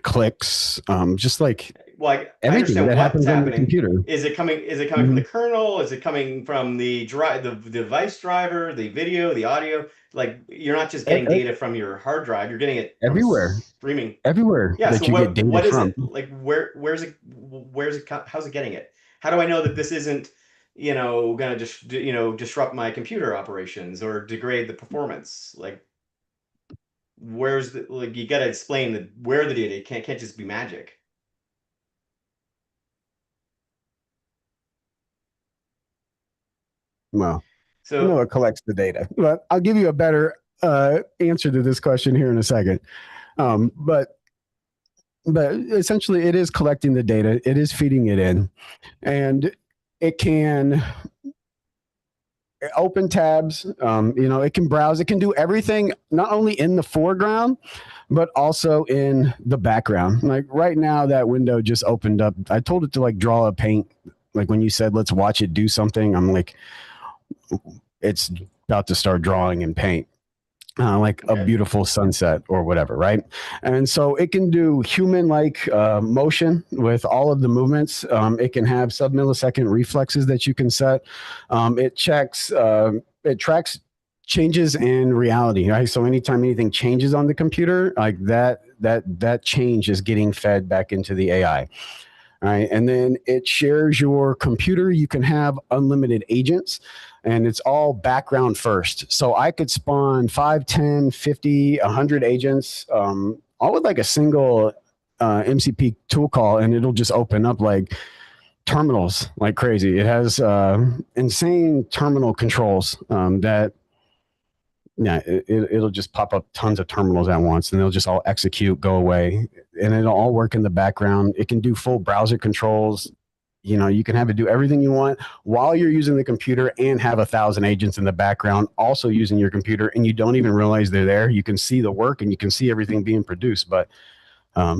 O: Clicks, just like
A: I
O: everything
A: understand
O: that
A: what's
O: happens on your
A: happening.
O: computer.
A: Is it coming from the kernel? Is it coming from the device driver, the video, the audio? Like, you're not just getting data from your hard drive, you're getting it
O: everywhere.
A: Streaming.
O: Everywhere
A: Yeah,
O: that
A: so
O: you get data
A: what is
O: from.
A: it? Like, where's it how's it getting it? How do I know that this isn't, gonna just, disrupt my computer operations or degrade the performance? Like, where's you gotta explain where the data can't just be magic.
O: Well, I
A: So
O: know it collects the data, but I'll give you a better answer to this question here in a second. But essentially, it is collecting the data, it is feeding it in, and it can open tabs. It can browse. It can do everything, not only in the foreground, but also in the background. Like right now, that window just opened up. I told it to like draw a paint. Like when you said, let's watch it do something, I'm like, it's about to start drawing in paint. Like a beautiful sunset or whatever, right? And so it can do human-like motion with all of the movements. It can have sub-millisecond reflexes that you can set. It tracks changes in reality, right? So anytime anything changes on the computer, like that change is getting fed back into the AI. All right. And then it shares your computer. You can have unlimited agents, and it's all background first. So I could spawn 5, 10, 50, 100 agents, all with like a single MCP tool call, and it'll just open up like terminals like crazy. It has insane terminal controls that yeah, it'll just pop up tons of terminals at once, and they'll just all execute, go away, and it'll all work in the background. It can do full browser controls. You can have it do everything you want while you're using the computer, and have 1,000 agents in the background also using your computer, and you don't even realize they're there. You can see the work, and you can see everything being produced, but they're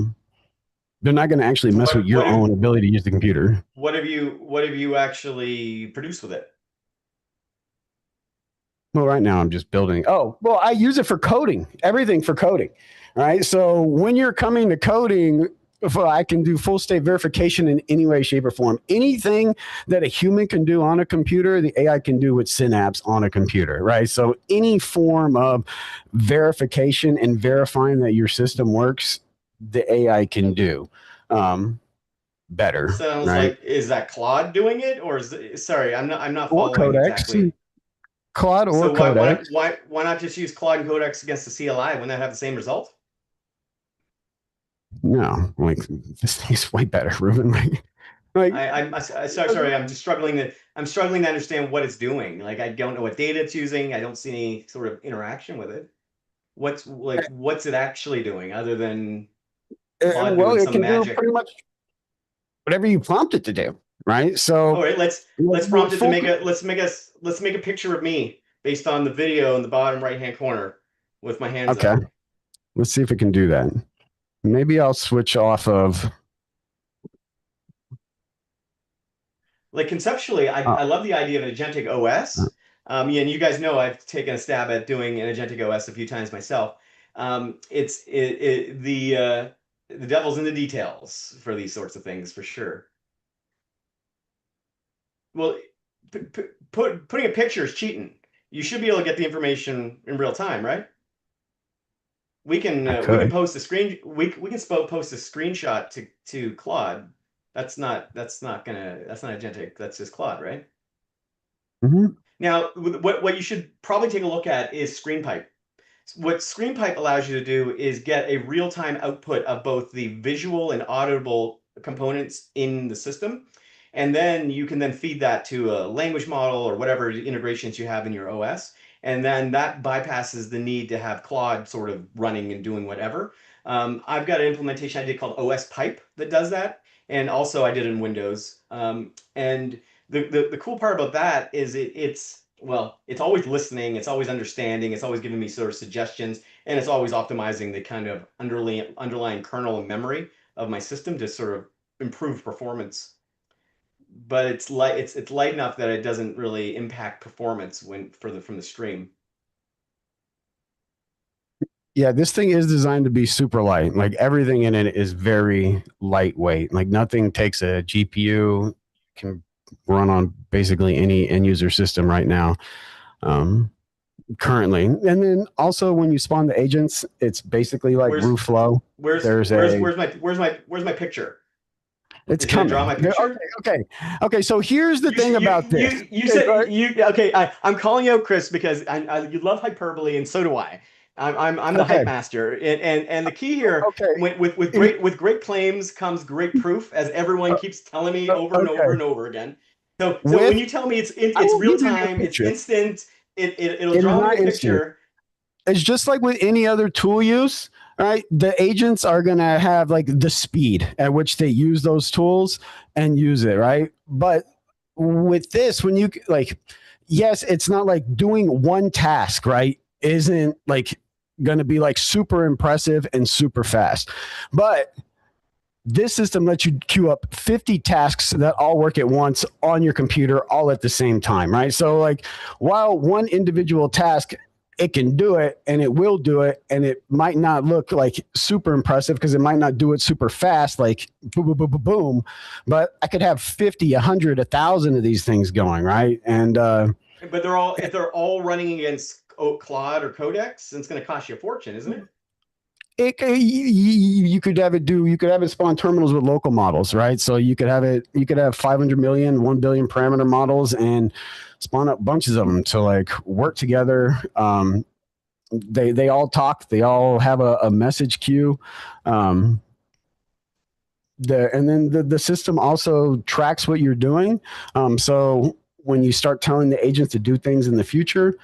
O: not going to actually mess with your own ability to use the computer.
A: What have you actually produced with it?
O: Well, right now I'm just building. Oh, well, I use it for coding, everything for coding. All right. So when you're coming to coding, I can do full state verification in any way, shape, or form. Anything that a human can do on a computer, the AI can do with Synapse on a computer, right? So any form of verification and verifying that your system works, the AI can do better.
A: Sounds
O: right?
A: like, is that Claude doing it, or sorry, I'm not
O: Or
A: following
O: Codex.
A: exactly.
O: Claude or
A: So
O: Codex.
A: why not just use Claude and Codex against the CLI? Wouldn't that have the same result?
O: No, like this thing's way better, Ruben.
A: I'm sorry. I'm struggling to understand what it's doing. Like, I don't know what data it's using. I don't see any sort of interaction with it. What's it actually doing other than Claude
O: well,
A: doing
O: it
A: some
O: can
A: magic?
O: do pretty much whatever you prompt it to do, right? So
A: all right, let's prompt it to make a picture of me based on the video in the bottom right hand corner with my hands up.
O: Okay, let's see if it can do that. Maybe I'll switch off of.
A: Like, conceptually, I love the idea of an agentic OS. And you guys know I've taken a stab at doing an agentic OS a few times myself. The devil's in the details for these sorts of things, for sure. Well, putting a picture is cheating. You should be able to get the information in real time, right? We can post a screen. We can post a screenshot to Claude. That's not agentic. That's just Claude, right?
O: Mm-hmm.
A: Now, what you should probably take a look at is ScreenPipe. What ScreenPipe allows you to do is get a real-time output of both the visual and audible components in the system, and then you can feed that to a language model or whatever integrations you have in your OS, and then that bypasses the need to have Claude sort of running and doing whatever. I've got an implementation I did called OS Pipe that does that, and also I did it in Windows. And the cool part about that is it's always listening, it's always understanding, it's always giving me sort of suggestions, and it's always optimizing the kind of underlying kernel and memory of my system to sort of improve performance. But it's light enough that it doesn't really impact performance from the stream.
O: Yeah, this thing is designed to be super light. Like everything in it is very lightweight. Like nothing takes a GPU, can run on basically any end user system right now. Currently. And then also when you spawn the agents, it's basically like Rooflow.
A: Where's my picture?
O: It's
A: Is coming.
O: coming.
A: Draw my picture?
O: Okay. So here's the thing about this.
A: You said okay. I'm calling out Chris because you love hyperbole, and so do I. I'm the hype master, and the key here, with great claims comes great proof, as everyone keeps telling me over and over and over again. So
O: with
A: when you tell me
O: I
A: it's
O: will
A: real
O: give you a
A: time, it's
O: picture.
A: instant, it'll
O: It is
A: draw me
O: not
A: a
O: instant.
A: picture.
O: It's just like with any other tool use, right? The agents are going to have like the speed at which they use those tools and use it, right? But with this, when you like, yes, it's not like doing one task, right? Isn't like going to be like super impressive and super fast. But this system lets you queue up 50 tasks that all work at once on your computer all at the same time, right? So like while one individual task, it can do it and it will do it, and it might not look like super impressive because it might not do it super fast, like boom, boom, boom, boom, boom. But I could have 50, 100, 1,000 of these things going, right? And
A: But if they're all running against Claude or Codex, it's going to cost you a fortune, isn't it?
O: you could have it spawn terminals with local models, right? So you could have 500 million, 1 billion parameter models and spawn up bunches of them to like work together. They all talk, they all have a message queue. And then the system also tracks what you're doing. So when you start telling the agents to do things in the future,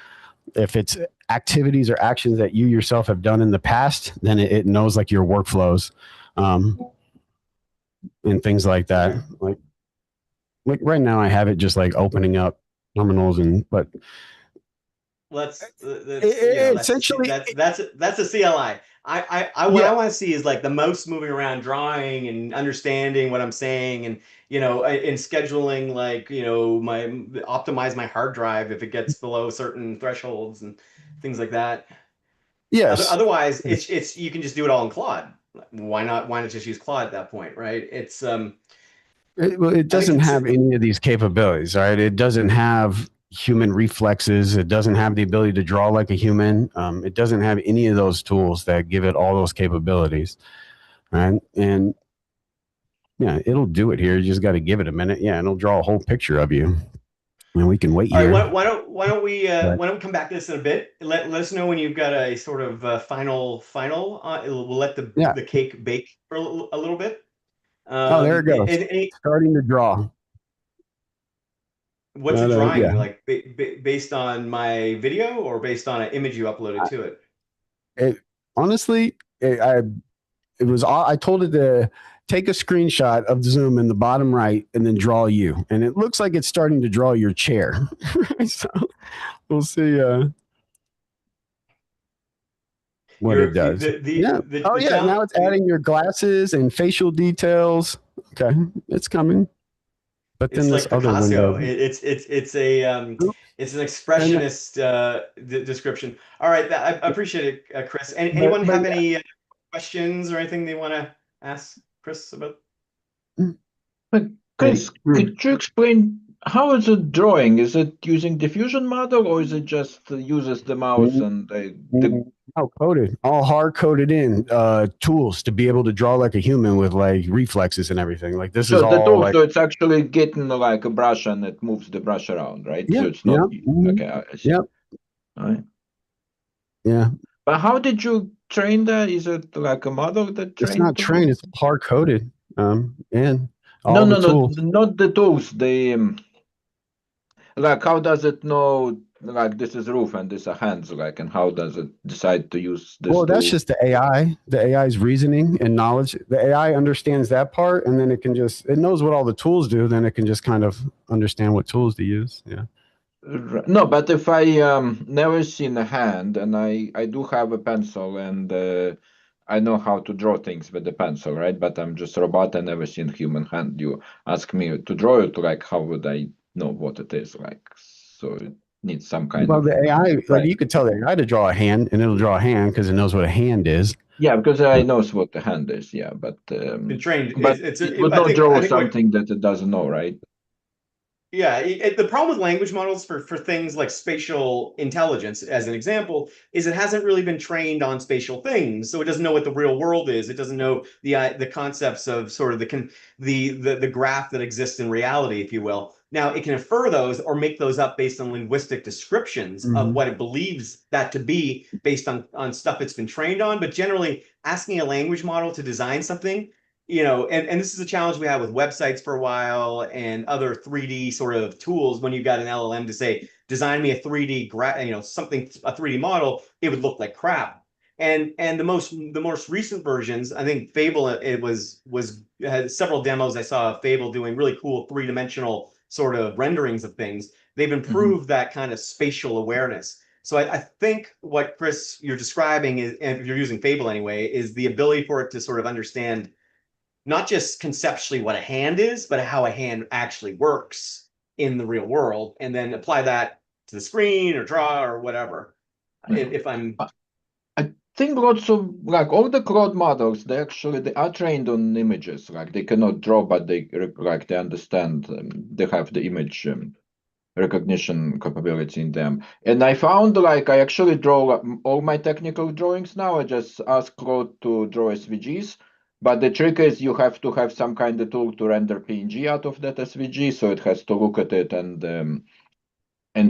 O: if it's activities or actions that you yourself have done in the past, then it knows like your workflows, and things like that. Like right now I have it just like opening up terminals but
A: That's
O: essentially
A: that's a CLI. What I want to see is like the mouse moving around, drawing and understanding what I'm saying, and in scheduling, like my optimize my hard drive if it gets below certain thresholds and things like that.
O: Yes.
A: Otherwise, it's you can just do it all in Claude. Why not? Why not just use Claude at that point, right?
O: It doesn't have any of these capabilities, right? It doesn't have human reflexes. It doesn't have the ability to draw like a human. It doesn't have any of those tools that give it all those capabilities, right? And yeah, it'll do it here. You just got to give it a minute. Yeah, and it'll draw a whole picture of you, and we can wait
A: all
O: here.
A: right, why don't we come back to this in a bit? Let us know when you've got a sort of final. We'll let the cake bake for a little bit.
O: Oh, there it goes. Starting to draw.
A: What's it drawing? Yeah. Like based on my video or based on an image you uploaded to it?
O: Honestly, I told it to take a screenshot of Zoom in the bottom right and then draw you. And it looks like it's starting to draw your chair. So we'll see what it does. Now it's adding your glasses and facial details. Okay, it's coming. But then
A: it's
O: this
A: like
O: other
A: Picasso.
O: window.
A: It's an expressionist description. All right, I appreciate it, Chris. Anyone have any questions or anything they want to ask Chris about?
E: But Chris, could you explain how is it drawing? Is it using diffusion model or is it just uses the mouse and
O: coded, all hard coded in tools to be able to draw like a human with like reflexes and everything. Like this is all like,
E: so it's actually getting like a brush and it moves the brush around, right?
O: Yeah,
E: so it's not okay. I see.
O: Yep.
E: All right.
O: Yeah.
E: But how did you train that? Is it like a model that trained?
O: It's not trained, it's hard coded. And
E: No,
O: tools.
E: not the tools. Like how does it know like this is roof and this are hands, like, and how does it decide to use this
O: Well, that's
E: tool?
O: just the AI. The AI's reasoning and knowledge. The AI understands that part, and then it knows what all the tools do. Then it can just kind of understand what tools to use. Yeah.
E: No, but if I never seen a hand and I do have a pencil and I know how to draw things with the pencil, right? But I'm just a robot. I never seen human hand. You ask me to draw it, like how would I know what it is like? So it needs some kind
O: Well,
E: of
O: the AI, like you could tell the AI to draw a hand, and it'll draw a hand because it knows what a hand is.
E: Yeah, because I knows what the hand is. Yeah, but
A: Been trained.
E: but it would not draw something that it doesn't know, right?
A: Yeah, the problem with language models for things like spatial intelligence, as an example, is it hasn't really been trained on spatial things, so it doesn't know what the real world is. It doesn't know the concepts of sort of the graph that exists in reality, if you will. Now, it can infer those or make those up based on linguistic descriptions of what it believes that to be based on stuff it's been trained on. But generally, asking a language model to design something you know, and this is a challenge we had with websites for a while and other 3D sort of tools. When you've got an LLM to say, design me a 3D something, a 3D model, it would look like crap. And the most recent versions, I think Fable, it had several demos. I saw Fable doing really cool 3-dimensional sort of renderings of things. They've improved that kind of spatial awareness. So I think what Chris you're describing is, and if you're using Fable anyway, is the ability for it to sort of understand not just conceptually what a hand is, but how a hand actually works in the real world, and then apply that to the screen or draw or whatever. If I'm
E: I think lots of like all the Claude models, they are trained on images. Like they cannot draw, but they understand. They have the image recognition capability in them. And I found like I actually draw all my technical drawings now. I just ask Claude to draw SVGs. But the trick is you have to have some kind of tool to render PNG out of that SVG, so it has to look at it and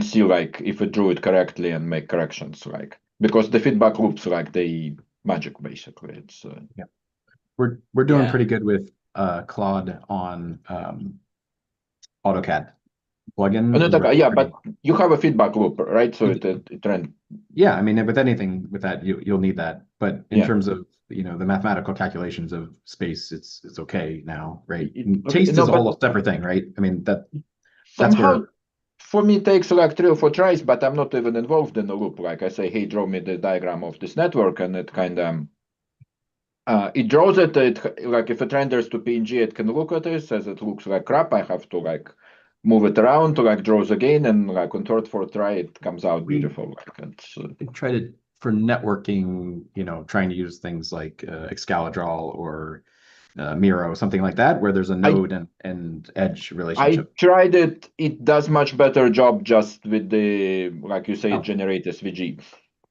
E: see like if it drew it correctly and make corrections, like because the feedback loops like they magic basically. It's
P: yeah, we're doing
H: Yeah.
P: pretty good with Claude on AutoCAD plugin. is
E: yeah,
P: really
E: but you have a feedback loop, right? So it ran.
P: Yeah, I mean, with anything with that, you'll need that. But in
E: Yeah.
P: terms of the mathematical calculations of space, it's okay now, right?
E: Okay,
P: Taste
E: no,
P: is a
E: but
P: whole separate thing, right? I mean that's
E: somehow
P: where
E: for me it takes like 3 or 4 tries, but I'm not even involved in the loop. Like I say, hey, draw me the diagram of this network, and it kind of it draws it. Like if it renders to PNG, it can look at it, says it looks like crap. I have to like move it around to like draws again, and like on 3rd, 4th try, it comes out beautiful. Like it's
P: try to for networking, trying to use things like Excalidraw or Miro, something like that, where there's a node and edge
E: I
P: relationship.
E: tried it. It does much better job just with the like you say, generate SVG.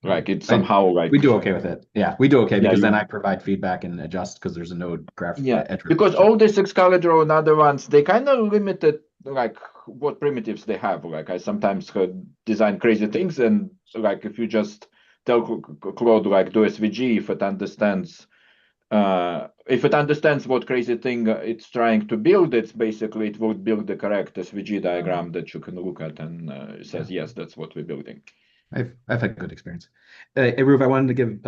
E: Like it's somehow like
P: We do okay with it. Yeah, we do okay
E: Yeah,
P: because then
E: you-
P: I provide feedback and adjust because there's a node graph
E: Yeah,
P: edge
E: because
P: relationship.
E: all these Excalibur and other ones, they kind of limited like what primitives they have. Like I sometimes design crazy things, and like if you just tell Claude like do SVG, if it understands what crazy thing it's trying to build, it's basically it would build the correct SVG diagram that you can look at, and it says yes, that's what we're building.
P: I've had good experience. Hey, Ruth, I wanted to give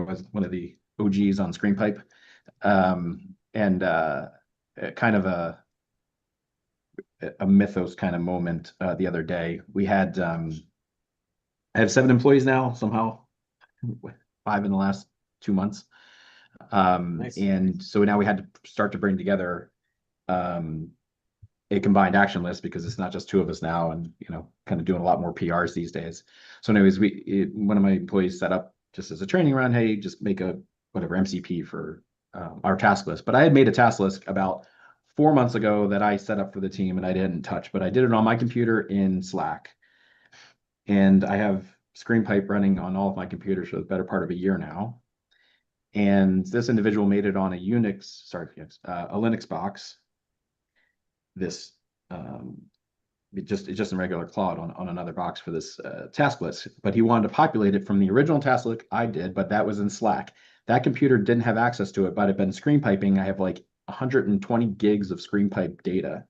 P: as one of the OGs on ScreenPipe, and kind of a mythos kind of moment the other day. We had I have 7 employees now, somehow 5 in the last 2 months.
A: Nice.
P: And so now we had to start to bring together a combined action list because it's not just 2 of us now, and kind of doing a lot more PRs these days. So anyways, one of my employees set up just as a training run, hey, just make a whatever MCP for our task list. But I had made a task list about 4 months ago that I set up for the team and I didn't touch, but I did it on my computer in Slack. And I have ScreenPipe running on all of my computers for the better part of a year now. And this individual made it on a Linux box. This it's just in regular Claude on another box for this task list, but he wanted to populate it from the original task list I did, but that was in Slack. That computer didn't have access to it, but I've been ScreenPiping. I have like 120 gigs of ScreenPipe data.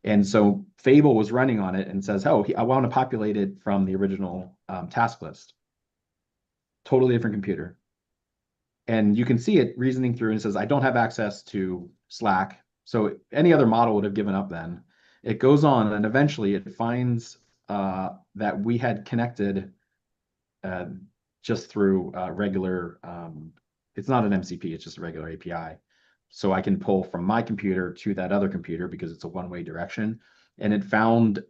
P: And so Fable was running on it and says, oh, I want to populate it from the original task list. Totally different computer. And you can see it reasoning through and it says, I don't have access to Slack. So any other model would have given up then. It goes on and eventually it finds that we had connected just through regular, it's not an MCP, it's just a regular API. So I can pull from my computer to that other computer because it's a one-way direction. And it found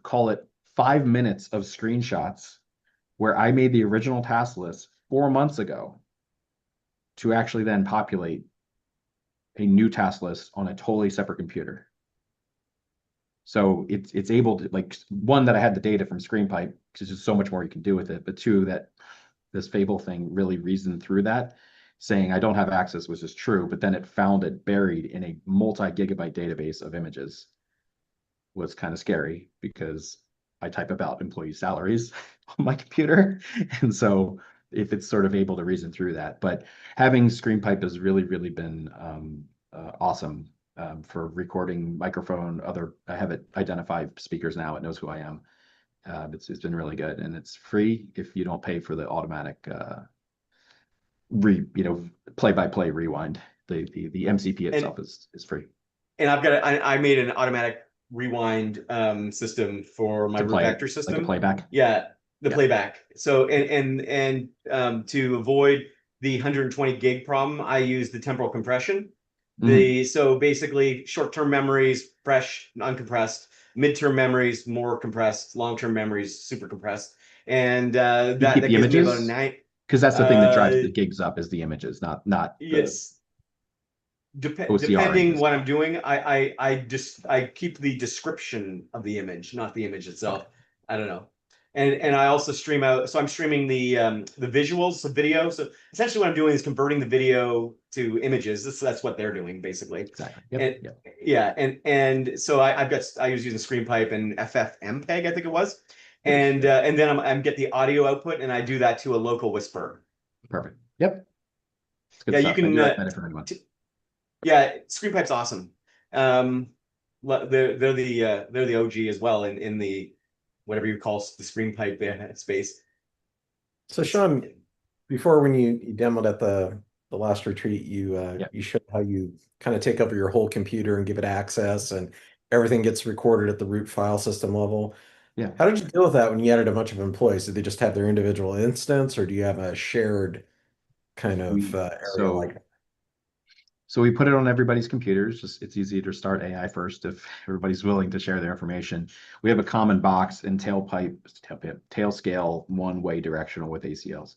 P: call it 5 minutes of screenshots where I made the original task list 4 months ago to actually then populate a new task list on a totally separate computer. So it's able to, like, one, that I had the data from ScreenPipe, because there's so much more you can do with it, but 2, that this Fable thing really reasoned through that, saying I don't have access, which is true, but then it found it buried in a multi-gigabyte database of images. Was kind of scary because I type about employee salaries on my computer. And so if it's sort of able to reason through that. But having ScreenPipe has really, really been awesome for recording microphone. I have it identify speakers now. It knows who I am. It's been really good, and it's free if you don't pay for the automatic play-by-play rewind. The MCP itself is free.
A: And I made an automatic rewind system for my root vector system.
P: Like a playback?
A: Yeah, the playback. So and to avoid the 120 gig problem, I use the temporal compression. So basically short-term memories, fresh, uncompressed, mid-term memories, more compressed, long-term memories, super compressed. And that
P: keep the
A: gives
P: images?
A: me about a 9.
P: Because that's the thing that drives the gigs up is the images, not
A: yes.
P: OCR
A: Depending what I'm doing, I keep the description of the image, not the image itself. Okay. I don't know. And I also stream out, so I'm streaming the visuals, the video. So essentially what I'm doing is converting the video to images. That's what they're doing basically.
P: Exactly.
A: Yeah. And so I was using ScreenPipe and FFmpeg, I think it was. And then I'm get the audio output and I do that to a local whisper.
P: Perfect. Yep.
A: It's good stuff. You can yeah, ScreenPipe's awesome. They're the OG as well in the whatever you call the ScreenPipe space.
G: So Sean, before when you demoed at the last retreat, you showed how you kind of take over your whole computer and give it access, and everything gets recorded at the root file system level.
P: Yeah.
G: How did you deal with that when you added a bunch of employees? Did they just have their individual instance, or do you have a shared kind of area like that?
P: So we put it on everybody's computers. It's easy to start AI first if everybody's willing to share their information. We have a common box and tail scale one-way directional with ACLs.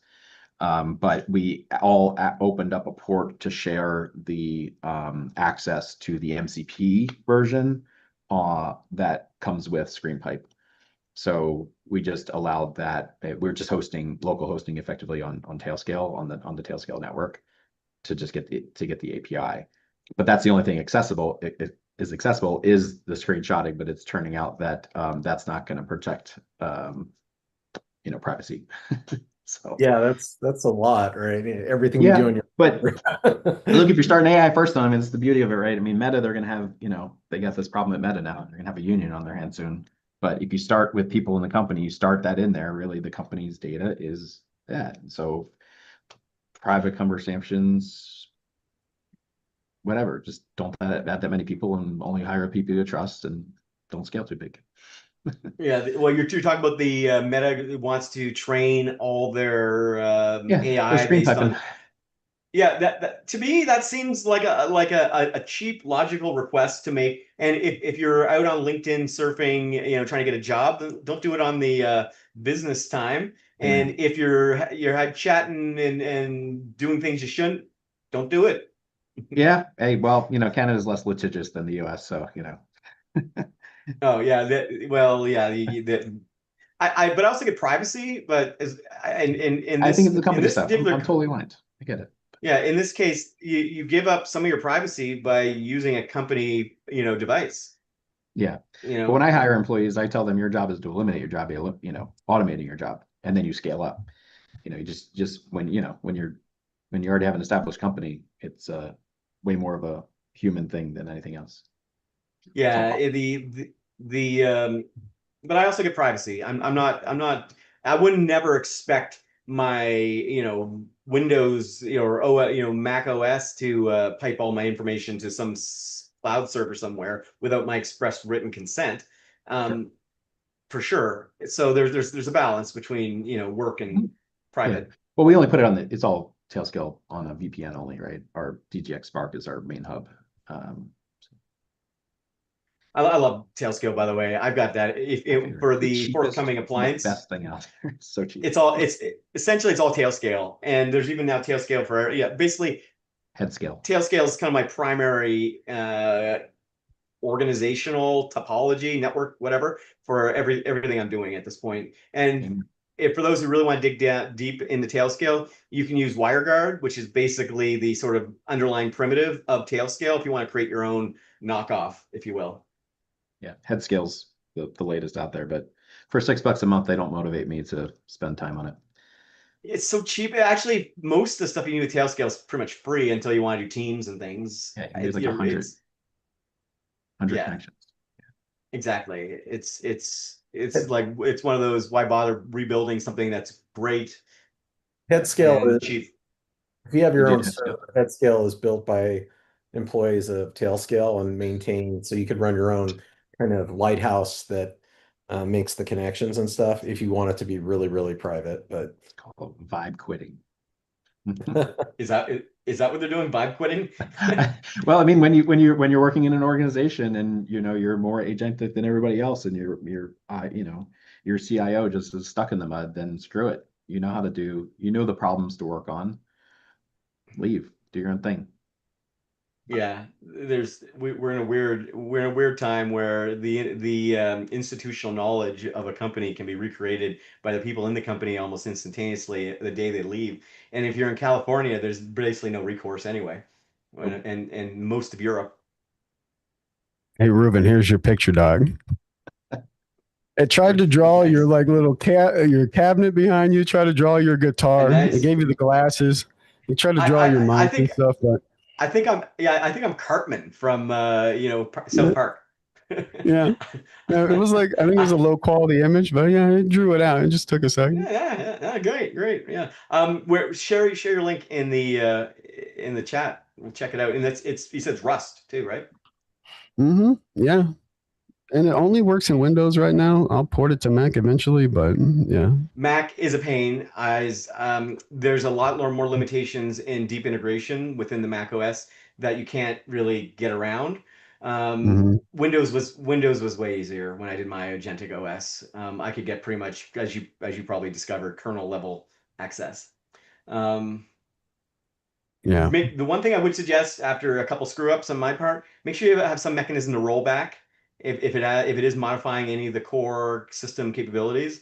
P: But we all opened up a port to share the access to the MCP version that comes with ScreenPipe. So we just allowed that. We're just local hosting effectively on Tailscale on the Tailscale network to just get the API. But that's the only thing accessible. It is accessible is the screenshotting, but it's turning out that that's not going to protect privacy. So
G: yeah, that's a lot, right? Everything you do on your
P: but look, if you're starting AI first on, it's the beauty of it, right? I mean, Meta, they're going to have, they got this problem at Meta now. They're going to have a union on their hands soon. But if you start with people in the company, you start that in there. Really, the company's data is that. So private conversations, whatever, just don't add that many people and only hire people you trust and don't scale too big.
A: Yeah, well, you're talking about the Meta wants to train all their AI based on. Yeah, that to me that seems like a cheap logical request to make. And if you're out on LinkedIn surfing, trying to get a job, don't do it on the business time. And if you're chatting and doing things you shouldn't, don't do it.
P: Yeah. Hey, well, Canada is less litigious than the US, so
A: Oh yeah, but I also get privacy, but
P: I think it's the company stuff. I'm totally aligned. I get it.
A: Yeah, in this case, you give up some of your privacy by using a company, device.
P: Yeah. But when I hire employees, I tell them your job is to eliminate your job, automating your job, and then you scale up. You just when you already have an established company, it's way more of a human thing than anything else.
A: Yeah, but I also get privacy. I wouldn't never expect my Windows or Mac OS to pipe all my information to some cloud server somewhere without my express written consent. For sure. So there's a balance between work and private.
P: Yeah. Well, we only put it it's all Tailscale on a VPN only, right? Our DGX Spark is our main hub.
A: I love Tailscale, by the way. I've got that for the forthcoming appliance.
P: Best thing out there. It's so cheap.
A: Essentially it's all Tailscale, and there's even now Tailscale for basically
P: Headscale.
A: Tailscale is kind of my primary organizational topology network, whatever, for everything I'm doing at this point. And for those who really want to dig down deep into Tailscale, you can use WireGuard, which is basically the sort of underlying primitive of Tailscale if you want to create your own knockoff, if you will.
P: Yeah, Headscale's the latest out there, but for $6 a month, they don't motivate me to spend time on it.
A: It's so cheap. Actually, most of the stuff you need with Tailscale is pretty much free until you want to do teams and things.
P: Yeah, there's like 100
A: yeah,
P: connections.
A: exactly. It's like it's one of those, why bother rebuilding something that's great
G: Headscale
A: and
G: is,
A: cheap.
G: if you have your
P: You
G: own
P: did Headscale.
G: server, Headscale is built by employees of Tailscale and maintained, so you could run your own kind of lighthouse that makes the connections and stuff if you want it to be really, really private. But
P: It's called vibe quitting.
A: Is that what they're doing? Vibe quitting?
P: Well, I mean, when you're working in an organization and you're more agentic than everybody else, and your CIO just is stuck in the mud, then screw it. You know how to do. You know the problems to work on. Leave. Do your own thing.
A: Yeah, we're in a weird time where the institutional knowledge of a company can be recreated by the people in the company almost instantaneously the day they leave. And if you're in California, there's basically no recourse anyway, and most of Europe.
O: Hey, Ruben, here's your picture, dog. It tried to draw your like little your cabinet behind you. Tried to draw your guitar.
A: Nice.
O: It gave you the glasses. It tried to draw your mic and stuff, but
A: I think I'm Cartman from South Park.
O: yeah. It was like, I think it was a low quality image, but yeah, it drew it out. It just took a second.
A: Yeah, great, yeah. Where share your link in the chat. We'll check it out. And you said it's Rust too, right?
O: Mm-hmm. Yeah. And it only works in Windows right now. I'll port it to Mac eventually, but yeah.
A: Mac is a pain. There's a lot more limitations in deep integration within the Mac OS that you can't really get around. Windows was way easier when I did my Agentic OS. I could get pretty much, as you probably discovered, kernel level access.
O: Yeah.
A: The one thing I would suggest after a couple screw ups on my part, make sure you have some mechanism to roll back if it is modifying any of the core system capabilities.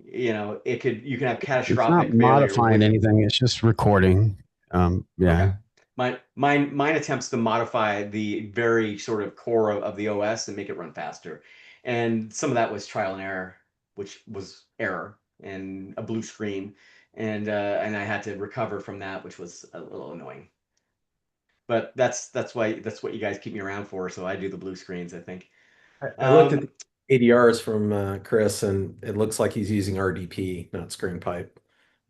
A: You can have
O: It's
A: catastrophic
O: not
A: failure
O: modifying anything. It's just recording. Yeah.
A: Okay. Mine attempts to modify the very sort of core of the OS and make it run faster. And some of that was trial and error, which was error and a blue screen. And I had to recover from that, which was a little annoying. But that's what you guys keep me around for. So I do the blue screens, I think.
G: I looked at the ADRs from Chris, and it looks like he's using RDP, not screen pipe.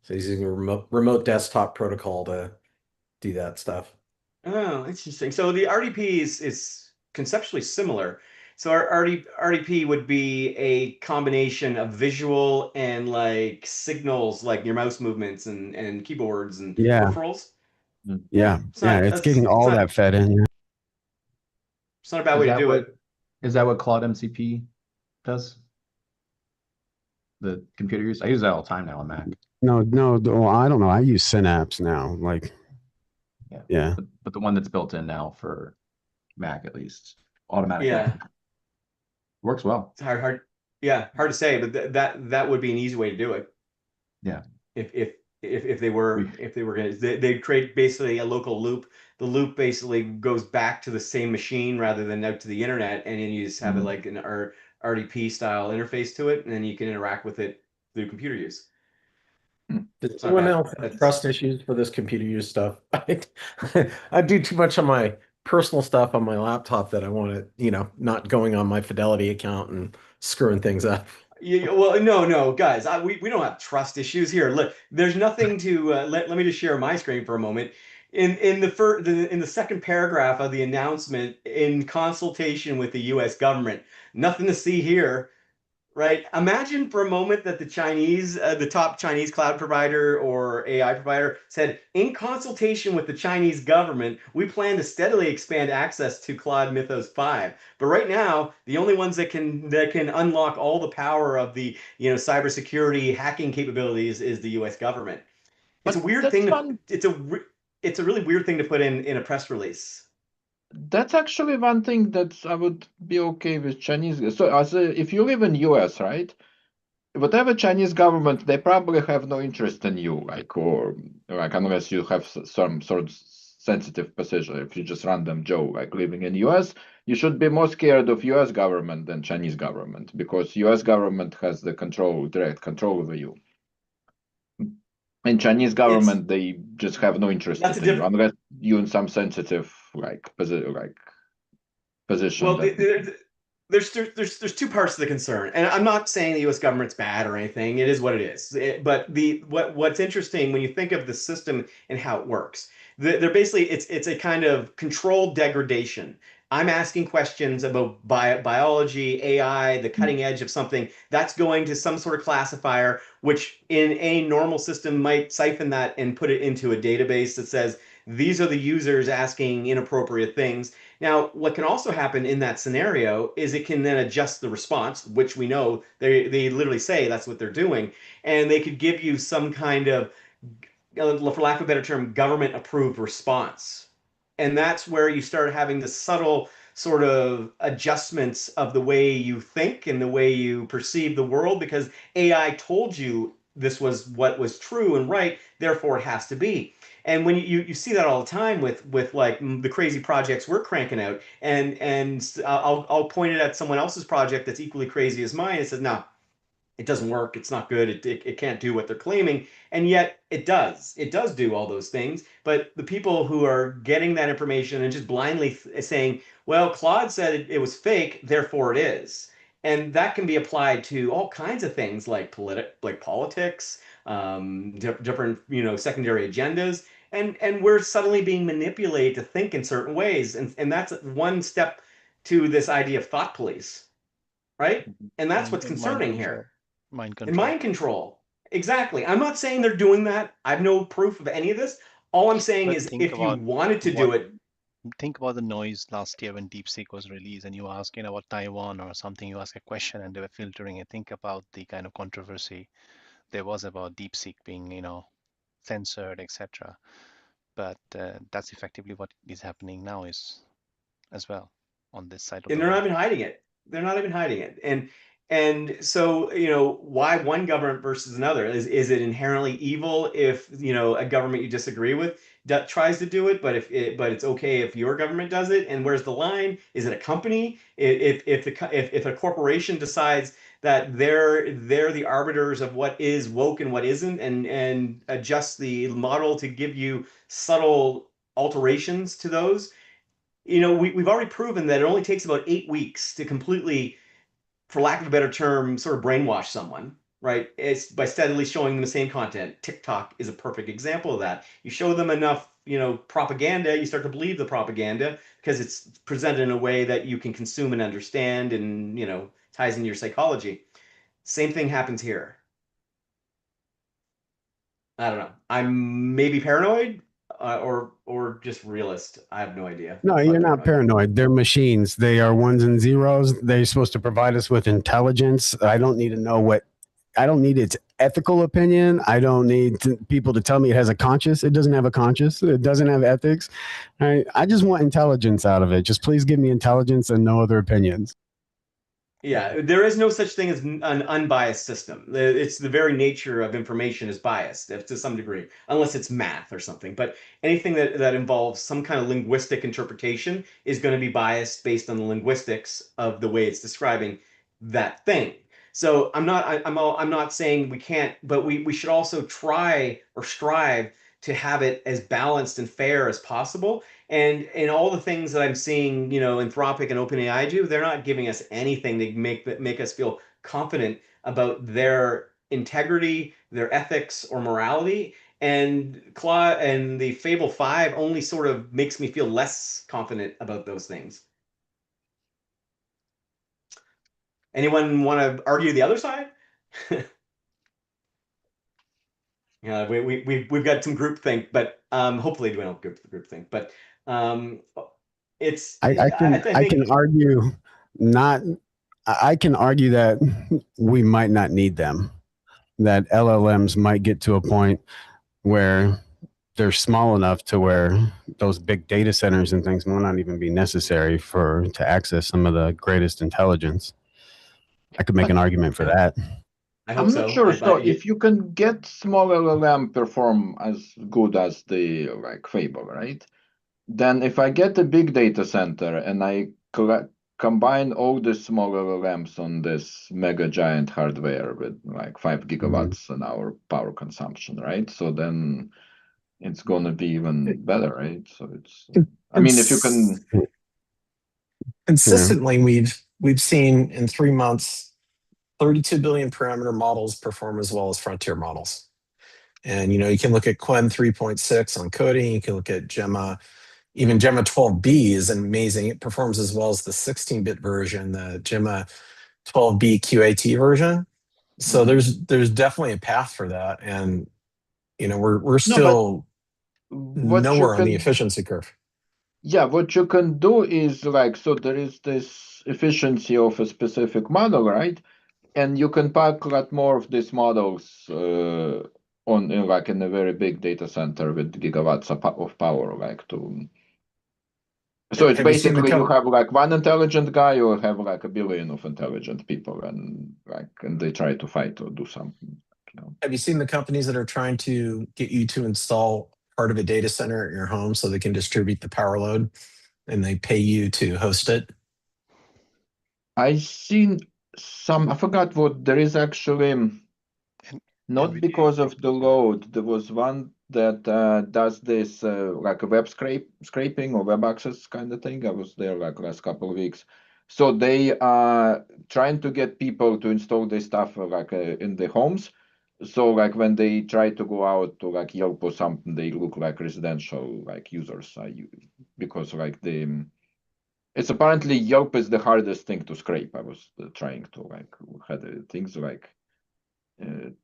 G: So he's using a remote desktop protocol to do that stuff.
A: Oh, interesting. So the RDP is conceptually similar. So our RDP would be a combination of visual and like signals, like your mouse movements and keyboards and peripherals.
O: Yeah. It's getting all that fed in. Yeah.
A: It's not a bad way to do it.
P: Is that what Claude MCP does? The computer use? I use that all the time now on Mac.
O: No, well, I don't know. I use Synapse now. Like, yeah.
P: But the one that's built in now for Mac, at least, automatic.
A: Yeah.
P: Works well.
A: It's hard to say, but that would be an easy way to do it.
P: Yeah.
A: If they were going to, they'd create basically a local loop. The loop basically goes back to the same machine rather than out to the internet, and then you just have it like an RDP style interface to it, and then you can interact with it through computer use.
G: Does anyone else have trust issues for this computer use stuff? I do too much on my personal stuff on my laptop that I want to, not going on my Fidelity account and screwing things up.
A: Yeah, well, no, guys, we don't have trust issues here. Look, there's nothing to let me just share my screen for a moment. In the second paragraph of the announcement, in consultation with the U.S. government, nothing to see here, right? Imagine for a moment that the top Chinese cloud provider or AI provider said, in consultation with the Chinese government, we plan to steadily expand access to Claude Mythos 5. But right now, the only ones that can unlock all the power of the cybersecurity hacking capabilities is the U.S. government. It's a weird thing. It's a really weird thing to put in a press release.
E: That's actually one thing that I would be okay with Chinese. So if you live in US, right? Whatever Chinese government, they probably have no interest in you, or unless you have some sort of sensitive position. If you just random Joe, like living in US, you should be more scared of US government than Chinese government, because US government has the direct control over you. In Chinese government, they just have no interest
A: That's a
E: in you
A: different.
E: unless you're in some sensitive position.
A: Well,
E: That
A: there's two parts to the concern, and I'm not saying the U.S. government's bad or anything. It is what it is. But what's interesting when you think of the system and how it works, they're basically it's a kind of controlled degradation. I'm asking questions about biology, AI, the cutting edge of something that's going to some sort of classifier, which in a normal system might siphon that and put it into a database that says these are the users asking inappropriate things. Now, what can also happen in that scenario is it can then adjust the response, which we know they literally say that's what they're doing, and they could give you some kind of, for lack of a better term, government approved response. And that's where you start having the subtle sort of adjustments of the way you think and the way you perceive the world because AI told you this was what was true and right, therefore it has to be. And when you see that all the time with like the crazy projects we're cranking out, and I'll point it at someone else's project that's equally crazy as mine. It says, no, it doesn't work. It's not good. It can't do what they're claiming. And yet it does. It does do all those things. But the people who are getting that information and just blindly saying, well, Claude said it was fake, therefore it is. And that can be applied to all kinds of things like politics, different secondary agendas, and we're suddenly being manipulated to think in certain ways, and that's one step to this idea of thought police, right? And that's what's
K: Mind
A: concerning
K: control.
A: here.
K: Mind
A: And
K: control.
A: mind control. Exactly. I'm not saying they're doing that. I have no proof of any of this. All I'm saying
K: But
A: is
K: think
A: if you
K: about
A: wanted to
K: what
A: do it,
K: think about the noise last year when DeepSeek was released and you ask, about Taiwan or something, you ask a question and they were filtering it. Think about the kind of controversy there was about DeepSeek being, censored, etc. But that's effectively what is happening now is as well on this side of
A: and
K: the
A: they're not
K: world.
A: even hiding it. They're not even hiding it. And so, why one government versus another? Is it inherently evil if, a government you disagree with tries to do it, but it's okay if your government does it? And where's the line? Is it a company? If a corporation decides that they're the arbiters of what is woke and what isn't, and adjust the model to give you subtle alterations to those, we've already proven that it only takes about 8 weeks to completely, for lack of a better term, sort of brainwash someone, right? It's by steadily showing them the same content. TikTok is a perfect example of that. You show them enough, propaganda, you start to believe the propaganda because it's presented in a way that you can consume and understand and, ties into your psychology. Same thing happens here. I don't know. I'm maybe paranoid, or just realist. I have no idea.
O: No,
A: Probably
O: you're not paranoid. They're machines. They are ones and zeros. They're supposed to provide us with intelligence. I don't need to know I don't need its ethical opinion. I don't need people to tell me it has a conscience. It doesn't have a conscience. It doesn't have ethics. I just want intelligence out of it. Just please give me intelligence and no other opinions.
A: Yeah, there is no such thing as an unbiased system. It's the very nature of information is biased to some degree, unless it's math or something. But anything that involves some kind of linguistic interpretation is going to be biased based on the linguistics of the way it's describing that thing. So I'm not saying we can't, but we should also try or strive to have it as balanced and fair as possible. And in all the things that I'm seeing, Anthropic and OpenAI do, they're not giving us anything to make us feel confident about their integrity, their ethics, or morality. And Claude and the Fable 5 only sort of makes me feel less confident about those things. Anyone want to argue the other side? Yeah, we've got some groupthink, but hopefully we don't groupthink. But it's
O: I
A: I
O: can
A: think
O: argue not. I can argue that we might not need them. That LLMs might get to a point where they're small enough to where those big data centers and things will not even be necessary to access some of the greatest intelligence. I could make an argument for that.
E: I'm not sure. So if you can get small LLM perform as good as the Fable, right? Then if I get a big data center and I combine all the smaller LLMs on this mega giant hardware with like 5 gigawatts an hour power consumption, right? So then it's gonna be even better, right? So it's, I mean, if you can
Q: consistently, we've seen in 3 months 32 billion parameter models perform as well as frontier models. And you can look at Quen 3.6 on coding. You can look at Gemma. Even Gemma 12b is amazing. It performs as well as the 16-bit version, the Gemma 12b QAT version. So there's definitely a path for that, and we're still nowhere on the efficiency curve.
E: Yeah, what you can do is like, so there is this efficiency of a specific model, right? And you can pack a lot more of these models like in a very big data center with gigawatts of power, like to. So it's basically you have like one intelligent guy, or have like a billion of intelligent people, and they try to fight or do something.
Q: Have you seen the companies that are trying to get you to install part of a data center at your home so they can distribute the power load, and they pay you to host it?
E: I seen some, I forgot what there is actually, not because of the load. There was one that does this like a web scraping or web access kind of thing. I was there like last couple of weeks. So they are trying to get people to install this stuff in the homes. So like when they try to go out to like Yelp or something, they look like residential like users, because like it's apparently Yelp is the hardest thing to scrape. I was trying to like had things like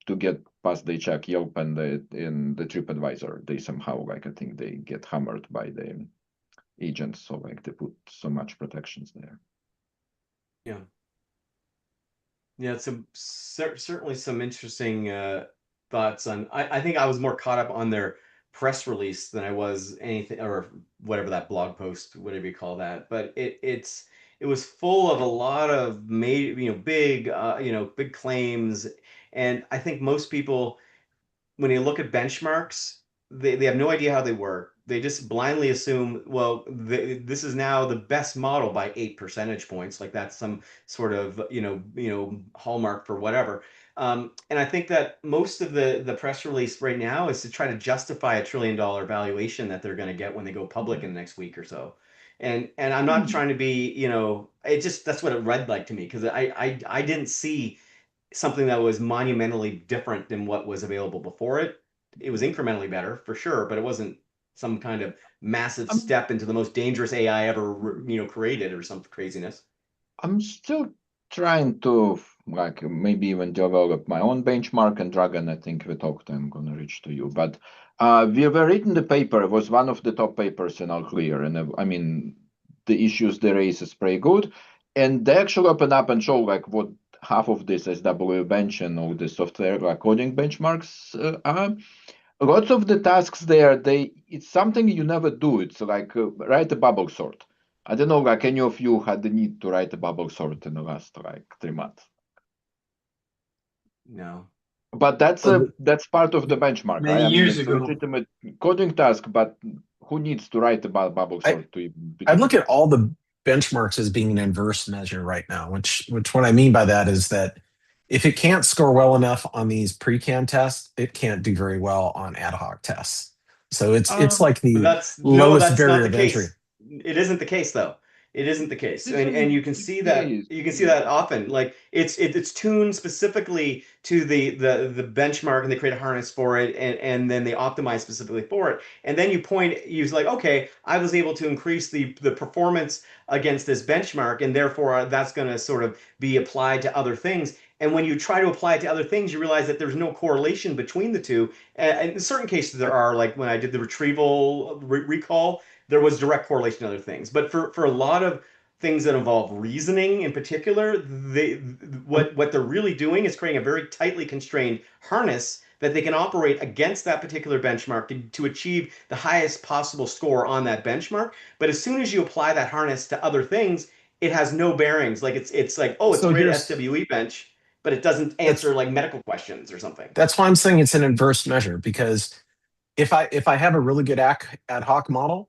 E: to get past they check Yelp and in the TripAdvisor, they somehow like I think they get hammered by the agents, so like they put so much protections there.
A: Yeah. Yeah, certainly some interesting thoughts on. I think I was more caught up on their press release than I was anything, or whatever that blog post, whatever you call that. But it was full of a lot of big claims, and I think most people, when you look at benchmarks, they have no idea how they work. They just blindly assume, well, this is now the best model by 8 percentage points. Like that's some sort of, hallmark for whatever. And I think that most of the press release right now is to try to justify a $1 trillion valuation that they're going to get when they go public in the next week or so. And I'm not trying to be, it just, that's what it read like to me, because I didn't see something that was monumentally different than what was available before it. It was incrementally better for sure, but it wasn't some kind of massive step into the most dangerous AI ever, created or some craziness.
E: I'm still trying to like maybe even develop my own benchmark, and Dragon, I think we talked, I'm gonna reach to you. But we were reading the paper, it was one of the top papers in All Clear, and I mean the issues they raise is pretty good. And they actually open up and show like what half of this SW bench and all the software like coding benchmarks are. Lots of the tasks there, it's something you never do. It's like write a bubble sort. I don't know, like any of you had the need to write a bubble sort in the last like 3 months.
A: No.
E: But that's part of the benchmark, right? I mean, it's a legitimate coding task, but who needs to write a bubble sort to even begin?
Q: I look at all the benchmarks as being an inverse measure right now, which what I mean by that is that if it can't score well enough on these pre-canned tests, it can't do very well on ad hoc tests. So it's like the lowest barrier of entry.
A: It isn't the case though. It isn't the case, and you can see that often. Like it's tuned specifically to the benchmark, and they create a harness for it, and then they optimize specifically for it. And then you like, okay, I was able to increase the performance against this benchmark, and therefore that's going to sort of be applied to other things. And when you try to apply it to other things, you realize that there's no correlation between the two. And in certain cases, there are. Like when I did the retrieval recall, there was direct correlation to other things. But for a lot of things that involve reasoning in particular, what they're really doing is creating a very tightly constrained harness that they can operate against that particular benchmark to achieve the highest possible score on that benchmark. But as soon as you apply that harness to other things, it has no bearings. Like it's like, oh, it's a great SWE bench, but it doesn't answer like medical questions or something.
Q: That's why I'm saying it's an inverse measure, because if I have a really good ad hoc model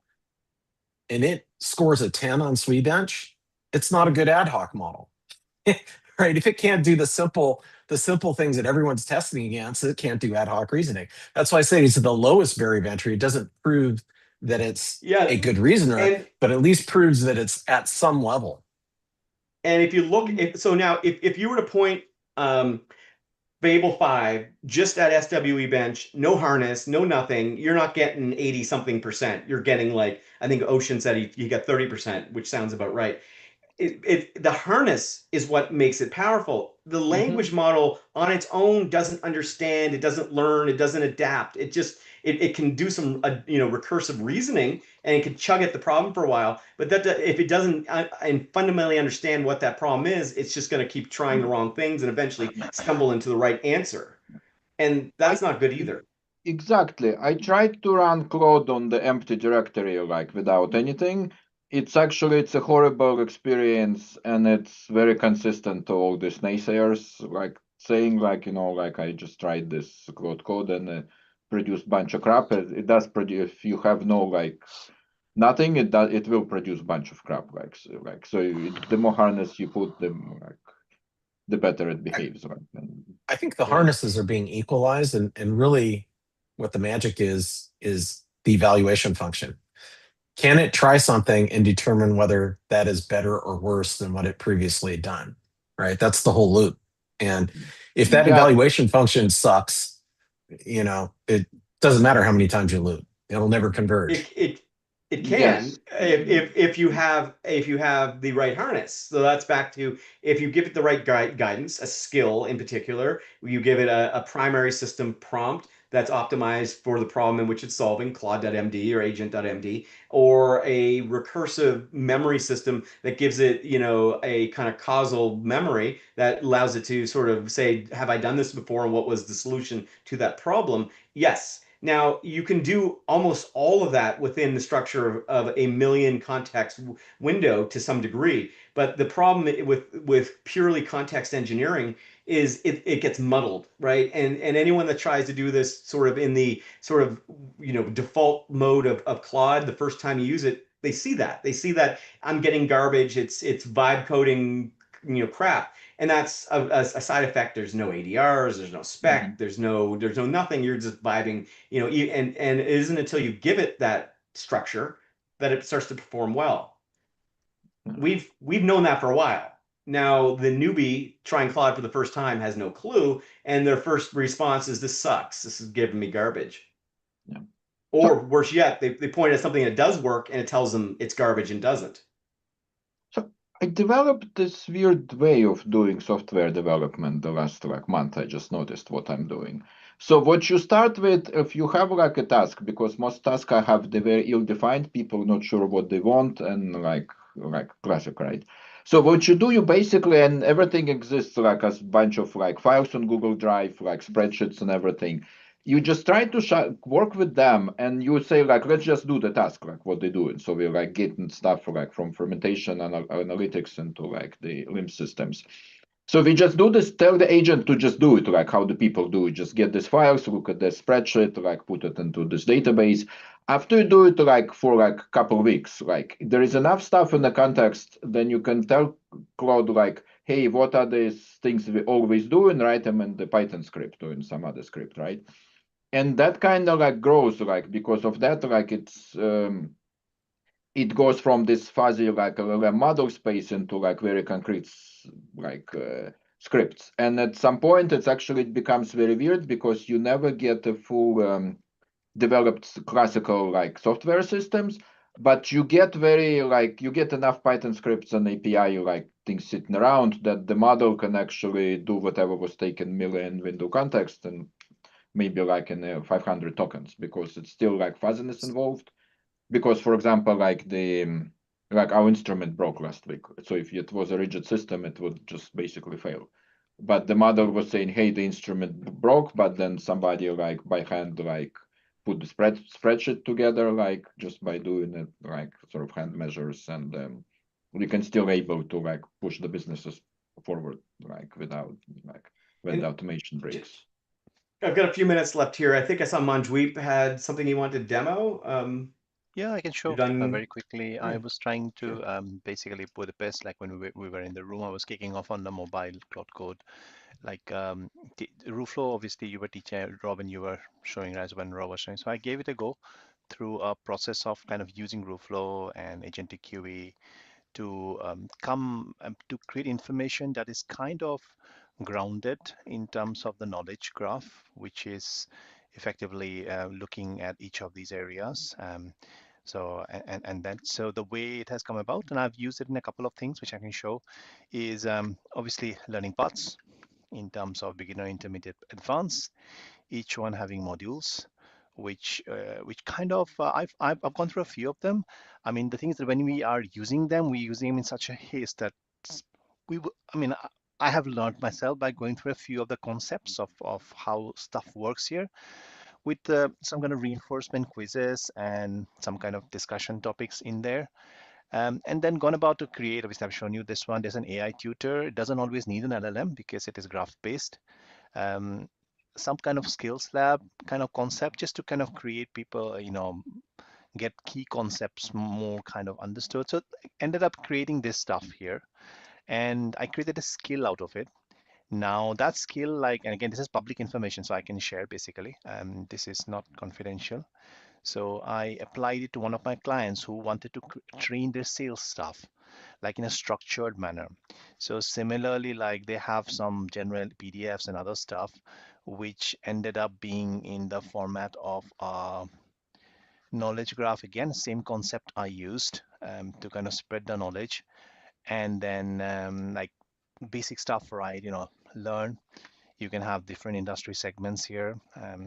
Q: and it scores a 10 on SWE bench, it's not a good ad hoc model. Right? If it can't do the simple things that everyone's testing against, it can't do ad hoc reasoning. That's why I say it's the lowest barrier of entry. It doesn't prove that it's a good reasoner, but at least proves that it's at some level.
A: And if you look, so now if you were to point Fable 5 just at SWE bench, no harness, no nothing, you're not getting 80 something percent. You're getting like, I think Ocean said he got 30%, which sounds about right. The harness is what makes it powerful. The language model on its own doesn't understand, it doesn't learn, it doesn't adapt. It can do some recursive reasoning, and it can chug at the problem for a while. But that if it doesn't and fundamentally understand what that problem is, it's just going to keep trying the wrong things and eventually stumble into the right answer. And that's not good either.
E: Exactly. I tried to run Claude on the empty directory, like without anything. It's a horrible experience, and it's very consistent to all these naysayers, like saying like, like I just tried this Claude code and produced bunch of crap. It does produce, if you have no like nothing, it will produce bunch of crap. The more harness you put, the better it behaves. Right?
Q: I think the harnesses are being equalized, and really what the magic is the evaluation function. Can it try something and determine whether that is better or worse than what it previously had done? Right? That's the whole loop. And if that evaluation function sucks, it doesn't matter how many times you loop. It'll never converge.
A: It can if you have the right harness. So that's back to if you give it the right guidance, a skill in particular, you give it a primary system prompt that's optimized for the problem in which it's solving, Claude.md or Agent.md, or a recursive memory system that gives it, a kind of causal memory that allows it to sort of say, have I done this before and what was the solution to that problem? Yes. Now, you can do almost all of that within the structure of a million context window to some degree. But the problem with purely context engineering is it gets muddled, right? And anyone that tries to do this sort of in the sort of default mode of Claude, the first time you use it, they see that I'm getting garbage. It's vibe coding, crap. And that's a side effect. There's no ADRs, there's no spec, there's no nothing. You're just vibing, and it isn't until you give it that structure that it starts to perform well. We've known that for a while. Now the newbie trying Claude for the first time has no clue, and their first response is, "This sucks. This is giving me garbage."
E: Yeah.
A: Or worse yet, they point at something that does work and it tells them it's garbage and doesn't.
E: I developed this weird way of doing software development the last month. I just noticed what I'm doing. So what you start with, if you have a task, because most tasks I have, they're very ill-defined, people not sure what they want, and like classic, right? So what you do, you basically, and everything exists as a bunch of files on Google Drive, spreadsheets and everything. You just try to work with them, and you say let's just do the task, what they do. And so we're getting stuff from fermentation and analytics into the LIMS systems. So we just do this, tell the agent to just do it, how the people do it. Just get these files, look at the spreadsheet, put it into this database. After you do it for a couple of weeks, there is enough stuff in the context, then you can tell Claude hey, what are these things we always do, and write them in the Python script or in some other script, right? And that kind of grows because of that it's it goes from this fuzzy model space into very concrete scripts. And at some point it becomes very weird because you never get a full developed classical software systems, but you get you get enough Python scripts and API things sitting around that the model can actually do whatever was taken million window context and maybe in 500 tokens, because it's still fuzziness involved. Because for example, our instrument broke last week. So if it was a rigid system, it would just basically fail. But the model was saying, hey, the instrument broke, but then somebody by hand put the spreadsheet together just by doing it sort of hand measures, and we can still able to push the businesses forward without when the automation breaks.
A: I've got a few minutes left here. I think I saw Manjweep had something he wanted to demo.
K: Yeah, I can show
A: You're done.
K: very quickly. I
A: Yeah,
K: was trying to
A: sure.
K: basically put the best, like when we were in the room, I was kicking off on the mobile cloud code. Like the Rooflow, obviously you were teaching, Robin, you were showing as when Rob was showing. So I gave it a go through a process of kind of using Rooflow and Agentic QE to come to create information that is kind of grounded in terms of the knowledge graph, which is effectively looking at each of these areas. And then so the way it has come about, and I've used it in a couple of things which I can show, is obviously learning paths in terms of beginner, intermediate, advanced, each one having modules which kind of I've gone through a few of them. I mean, the thing is that when we are using them, we use them in such a haste that I mean, I have learned myself by going through a few of the concepts of how stuff works here with some kind of reinforcement quizzes and some kind of discussion topics in there. And then gone about to create, obviously I've shown you this one, there's an AI tutor. It doesn't always need an LLM because it is graph based. Some kind of skills lab kind of concept just to kind of create people, get key concepts more kind of understood. So ended up creating this stuff here, and I created a skill out of it. Now that skill, like, and again, this is public information, so I can share basically. This is not confidential. So I applied it to one of my clients who wanted to train their sales staff like in a structured manner. So similarly, like they have some general PDFs and other stuff, which ended up being in the format of a knowledge graph. Again, same concept I used to kind of spread the knowledge, and then like basic stuff, right? Learn. You can have different industry segments here.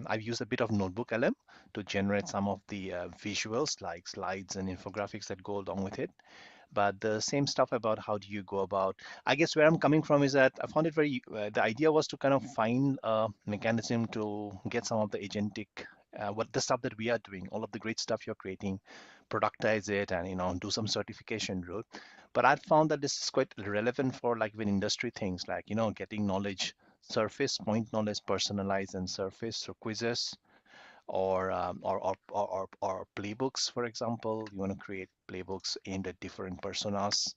K: I've used a bit of Notebook LM to generate some of the visuals like slides and infographics that go along with it. But the same stuff about how do you go about, I guess where I'm coming from is that I found it very, the idea was to kind of find a mechanism to get some of the agentic, what the stuff that we are doing, all of the great stuff you're creating, productize it and, do some certification route. But I found that this is quite relevant for like even industry things like, getting knowledge surface, point knowledge, personalized and surface through quizzes or playbooks, for example. You want to create playbooks aimed at different personas,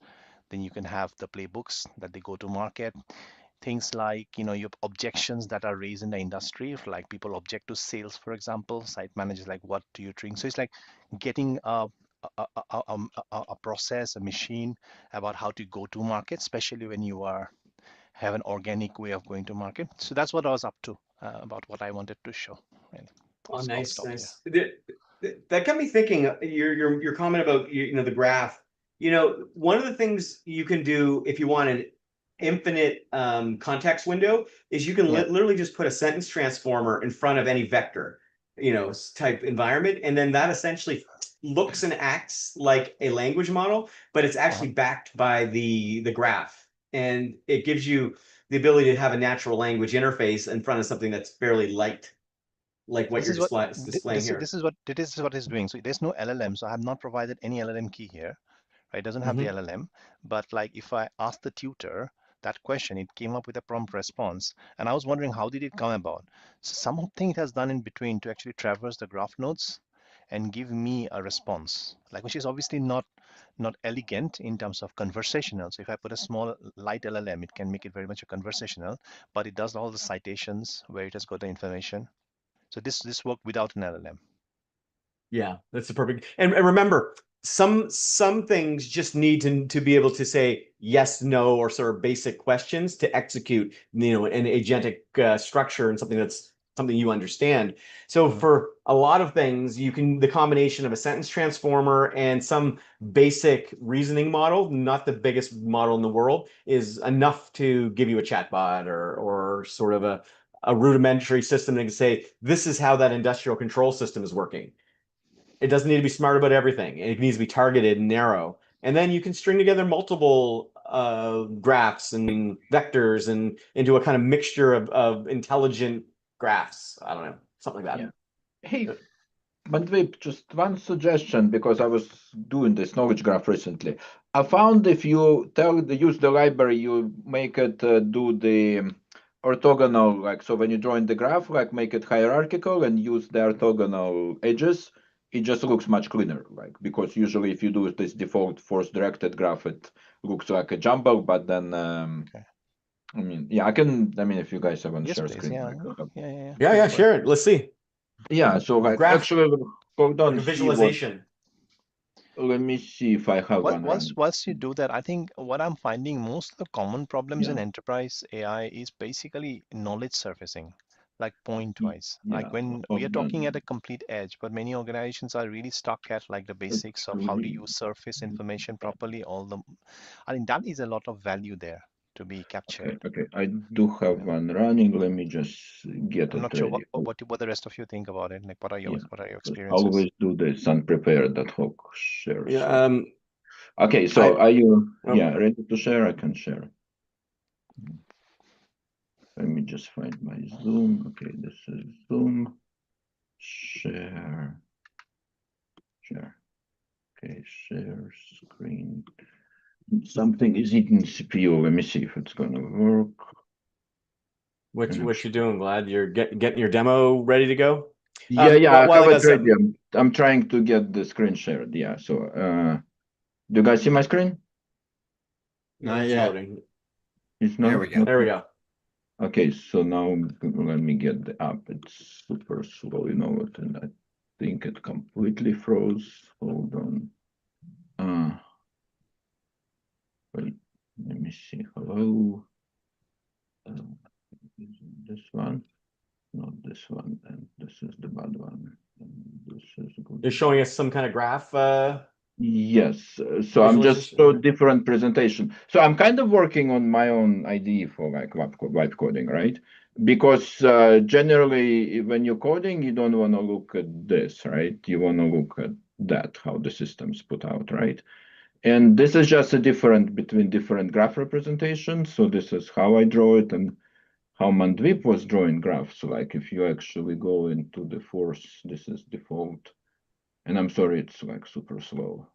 K: then you can have the playbooks that they go to market. Things like, your objections that are raised in the industry, if like people object to sales, for example, site managers like, what do you drink? So it's like getting a process, a machine about how to go to market, especially when you have an organic way of going to market. So that's what I was up to about what I wanted to show. And
A: Oh,
K: I'll
A: nice,
K: stop here.
A: nice. That got me thinking. Your comment about the graph. One of the things you can do if you want an infinite context window is you can
E: Yeah.
A: literally just put a sentence transformer in front of any vector, type environment, and then that essentially looks and acts like a language model, but it's actually backed by the graph, and it gives you the ability to have a natural language interface in front of something that's fairly light, like what
K: This
A: you're
K: is what
A: displaying here.
K: this is what it's doing. So there's no LLM. So I have not provided any LLM key here. Right? It doesn't have the LLM. But like if I ask the tutor that question, it came up with a prompt response. And I was wondering, how did it come about? So something it has done in between to actually traverse the graph nodes and give me a response, like which is obviously not elegant in terms of conversational. So if I put a small light LLM, it can make it very much a conversational, but it does all the citations where it has got the information. So this worked without an LLM.
A: Yeah, that's the perfect. And remember, some things just need to be able to say yes, no, or sort of basic questions to execute, an agentic structure and something you understand. So for a lot of things, the combination of a sentence transformer and some basic reasoning model, not the biggest model in the world, is enough to give you a chatbot or sort of a rudimentary system that can say, this is how that industrial control system is working. It doesn't need to be smart about everything. It needs to be targeted and narrow. And then you can string together multiple graphs and vectors and into a kind of mixture of intelligent graphs. I don't know, something like that.
E: Yeah. Hey, Mandeep, just one suggestion, because I was doing this knowledge graph recently. I found if you use the library, you make it do the orthogonal, like, so when you join the graph, like make it hierarchical and use the orthogonal edges, it just looks much cleaner, like, because usually if you do this default force directed graph, it looks like a jumble, but then I mean, yeah, I mean, if you guys want to
K: Yes,
E: share
K: please.
E: screen,
K: Yeah.
E: like,
K: Yeah.
A: Yeah, share it. Let's see.
E: yeah, so like
A: Graph,
E: actually hold on,
A: like a
E: see what,
A: visualization.
E: let me see if I have one running.
K: Once you do that, I think what I'm finding most of the common problems in
E: Yeah.
K: enterprise AI is basically knowledge surfacing, like point-wise.
E: Yeah,
K: Like when we are
E: hold
K: talking at
E: on.
K: a complete edge, but many organizations are really stuck at like the basics of how do you surface information properly. I think that is a lot of value there to be captured.
E: Okay, I do have one running. Let me just get
K: I'm
E: it
K: not sure
E: ready.
K: what the rest of you think about it. Like what are your
E: Yeah,
K: experiences?
E: always do this unprepared ad hoc share.
A: Yeah.
E: Okay, so are you ready to share? I can share. Let me just find my Zoom. Okay, this is Zoom. Share. Okay, share screen. Something is eating CPU. Let me see if it's gonna work.
A: What you doing, Glad? You're getting your demo ready to go?
E: Yeah, I
A: while
E: have
A: I
E: it
A: got
E: ready.
A: some,
E: I'm trying to get the screen shared. Yeah, so do you guys see my screen?
A: not
P: Not
A: it's
P: yet.
A: loading.
E: It's not.
P: There we go.
A: There we go.
E: Okay, so now let me get the app. It's super slow, you know what? And I think it completely froze. Hold on. Wait, let me see. Hello. This one, not this one, and this is the bad one. And this is good.
A: You're showing us some kind of graph.
E: Yes, so I'm just
A: Visualization,
E: so
A: okay.
E: different presentation. So I'm kind of working on my own IDE for like vibe coding, right? Because generally, when you're coding, you don't want to look at this, right? You want to look at that, how the system's put out, right? And this is just a different between different graph representations. So this is how I draw it and how Mandvip was drawing graphs. So like if you actually go into the force, this is default. And I'm sorry, it's like super slow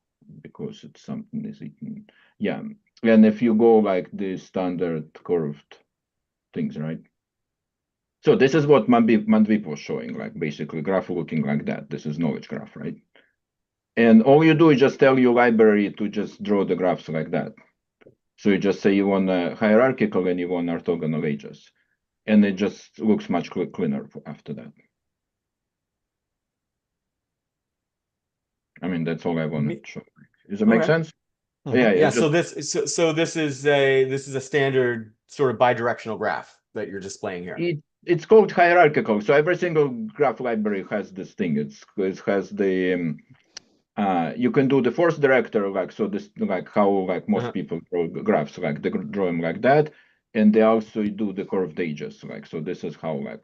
E: because it's something is eaten. Yeah. And if you go like the standard curved things, right? So this is what Mandvip was showing, like basically graph looking like that. This is knowledge graph, right? And all you do is just tell your library to just draw the graphs like that. So you just say you want a hierarchical and you want orthogonal edges. And it just looks much cleaner after that. I mean, that's all I want to show. Does it make
A: Okay.
E: sense?
A: Yeah. So this is a standard sort of bidirectional graph that you're displaying here.
E: It's called hierarchical. So every single graph library has this thing. It has the you can do the force director, like so this like how like most people draw graphs, like they draw them like that, and they also do the curved edges, like so. This is how like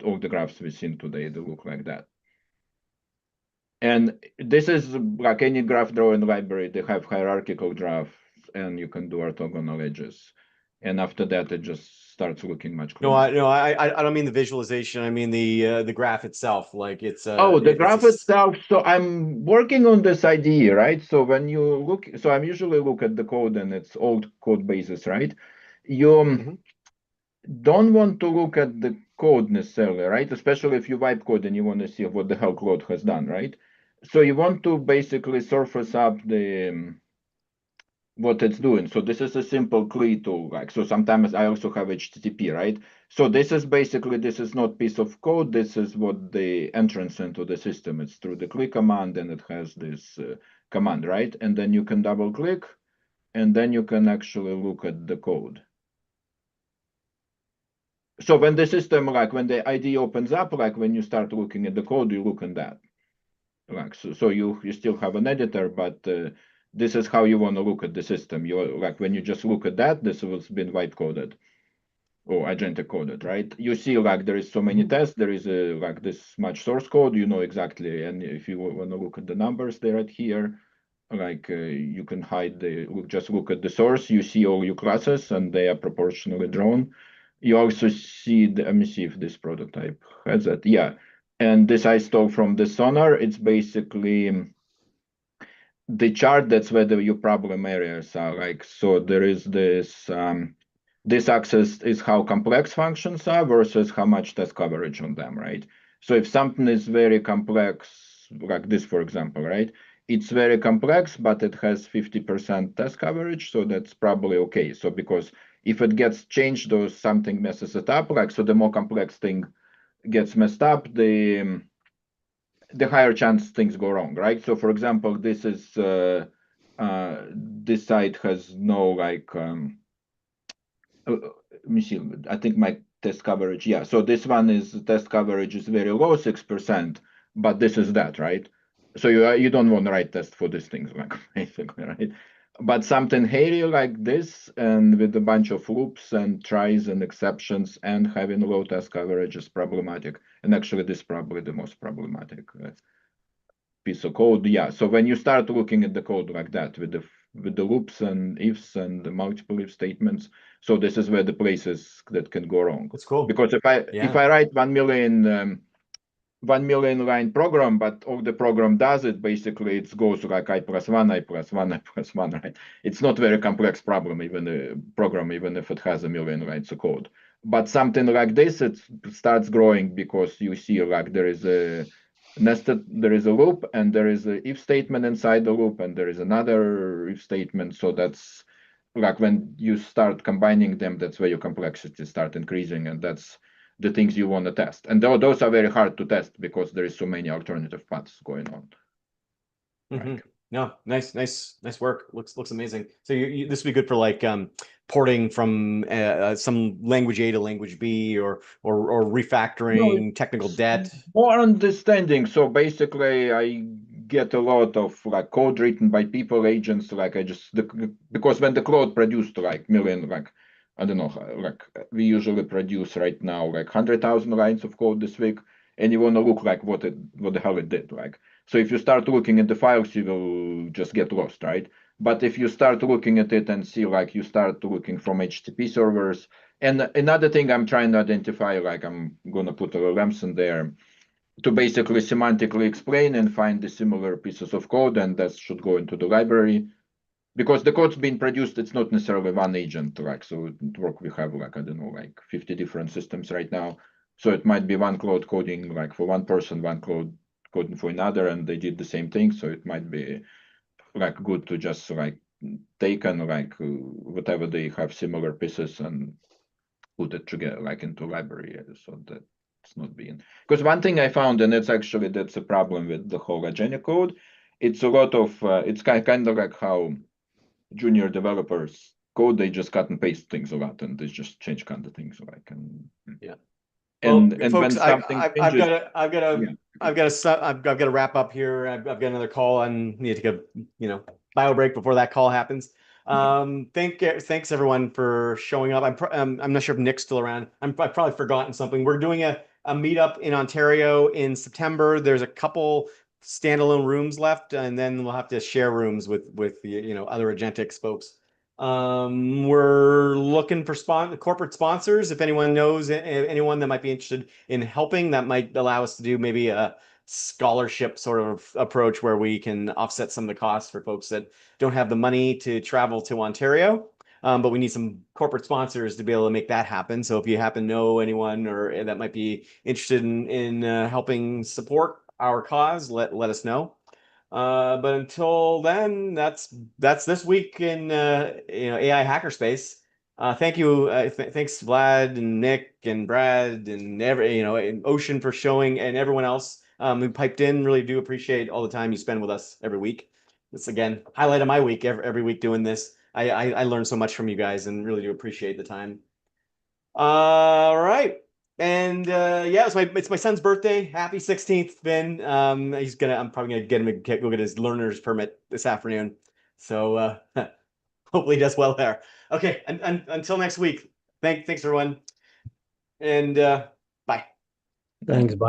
E: all the graphs we've seen today they look like that. And this is like any graph drawing library. They have hierarchical graphs, and you can do orthogonal edges. And after that, it just starts looking much cleaner.
A: No, I don't mean the visualization. I mean the graph itself. Like it's
E: the graph itself. So I'm working on this idea, right? So when you look, so I'm usually look at the code and it's old code bases, right? You don't want to look at the code necessarily, right? Especially if you wipe code and you want to see what the hell Claude has done, right? So you want to basically surface up the what it's doing. So this is a simple CLI tool, like so. Sometimes I also have HTTP, right? So this is basically this is not piece of code. This is what the entrance into the system. It's through the CLI command, and it has this command, right? And then you can double click, and then you can actually look at the code. So when the system, like when the IDE opens up, like when you start looking at the code, you look at that. Like so you still have an editor, but this is how you want to look at the system. You like when you just look at that, this was been white coded or agentic coded, right? You see like there is so many tests, there is like this much source code, you know exactly. And if you want to look at the numbers, they're right here. Like you can hide just look at the source, you see all your classes and they are proportionally drawn. You also see let me see if this prototype has that. Yeah. And this I stole from the Sonar. It's basically the chart that's where your problem areas are. Like, so there is this axis is how complex functions are versus how much test coverage on them, right? So if something is very complex, like this, for example, right? It's very complex, but it has 50% test coverage, so that's probably okay. So because if it gets changed or something messes it up, like so the more complex thing gets messed up, the higher chance things go wrong, right? So for example, this is this site has no like let me see, I think my test coverage, yeah. So this one is test coverage is very low, 6%, but this is that, right? So you don't want to write test for these things, like basically, right? But something hairy like this, and with a bunch of loops and tries and exceptions, and having low test coverage is problematic. And actually, this is probably the most problematic piece of code. Yeah. So when you start looking at the code like that, with the loops and ifs and the multiple if statements, so this is where the places that can go wrong.
A: That's cool.
E: Because if I write 1 million line program, but all the program does it, basically it goes like I plus one, I plus one, I plus one, right? It's not very complex problem, even a program, even if it has 1 million lines of code. But something like this, it starts growing because you see like there is a loop, and there is a if statement inside the loop, and there is another if statement. So that's like when you start combining them, that's where your complexity start increasing, and that's the things you want to test. And those are very hard to test because there is so many alternative paths going on.
A: No, nice work. Looks amazing. So this would be good for like porting from some language A to language B, or refactoring technical debt.
E: More understanding. So basically, I get a lot of like code written by people, agents. Like because when the cloud produced like million, like I don't know, like we usually produce right now like 100,000 lines of code this week, and you want to look like what the hell it did, like. So if you start looking at the files, you will just get lost, right? But if you start looking at it and see, like you start looking from HTTP servers, and another thing I'm trying to identify, like I'm gonna put LLMs in there to basically semantically explain and find the similar pieces of code, and that should go into the library. Because the code's being produced, it's not necessarily one agent, like, so at work we have like, I don't know, like 50 different systems right now. So it might be one cloud coding like for one person, one cloud coding for another, and they did the same thing. So it might be like good to just like take and like whatever they have similar pieces and put it together like into library, so that it's not being, because one thing I found, and that's a problem with the whole Agenic code, it's a lot of it's kind of like how junior developers code, they just cut and paste things a lot, and they just change kind of things like, and
A: yeah.
E: And
A: Well, folks,
E: when something
A: I've
E: changes,
A: got to wrap up here. I've got another call and need to go, bio break before that call happens. Thanks everyone for showing up. I'm not sure if Nick's still around. I've probably forgotten something. We're doing a meetup in Ontario in September. There's a couple standalone rooms left, and then we'll have to share rooms with other Agentics folks. We're looking for corporate sponsors. If anyone knows anyone that might be interested in helping, that might allow us to do maybe a scholarship sort of approach where we can offset some of the costs for folks that don't have the money to travel to Ontario. But we need some corporate sponsors to be able to make that happen. So if you happen to know anyone or that might be interested in helping support our cause, let us know. But until then, that's this week in AI Hackerspace. Thank you, thanks Vlad and Nick and Brad and and Ocean for showing, and everyone else who piped in. Really do appreciate all the time you spend with us every week. It's again highlight of my week every week doing this. I learn so much from you guys and really do appreciate the time. All right. And yeah, it's my son's birthday. Happy 16th, Finn. I'm probably gonna get him go get his learner's permit this afternoon. So hopefully he does well there. Okay, until next week. Thanks everyone. And bye.
B: Thanks. Bye.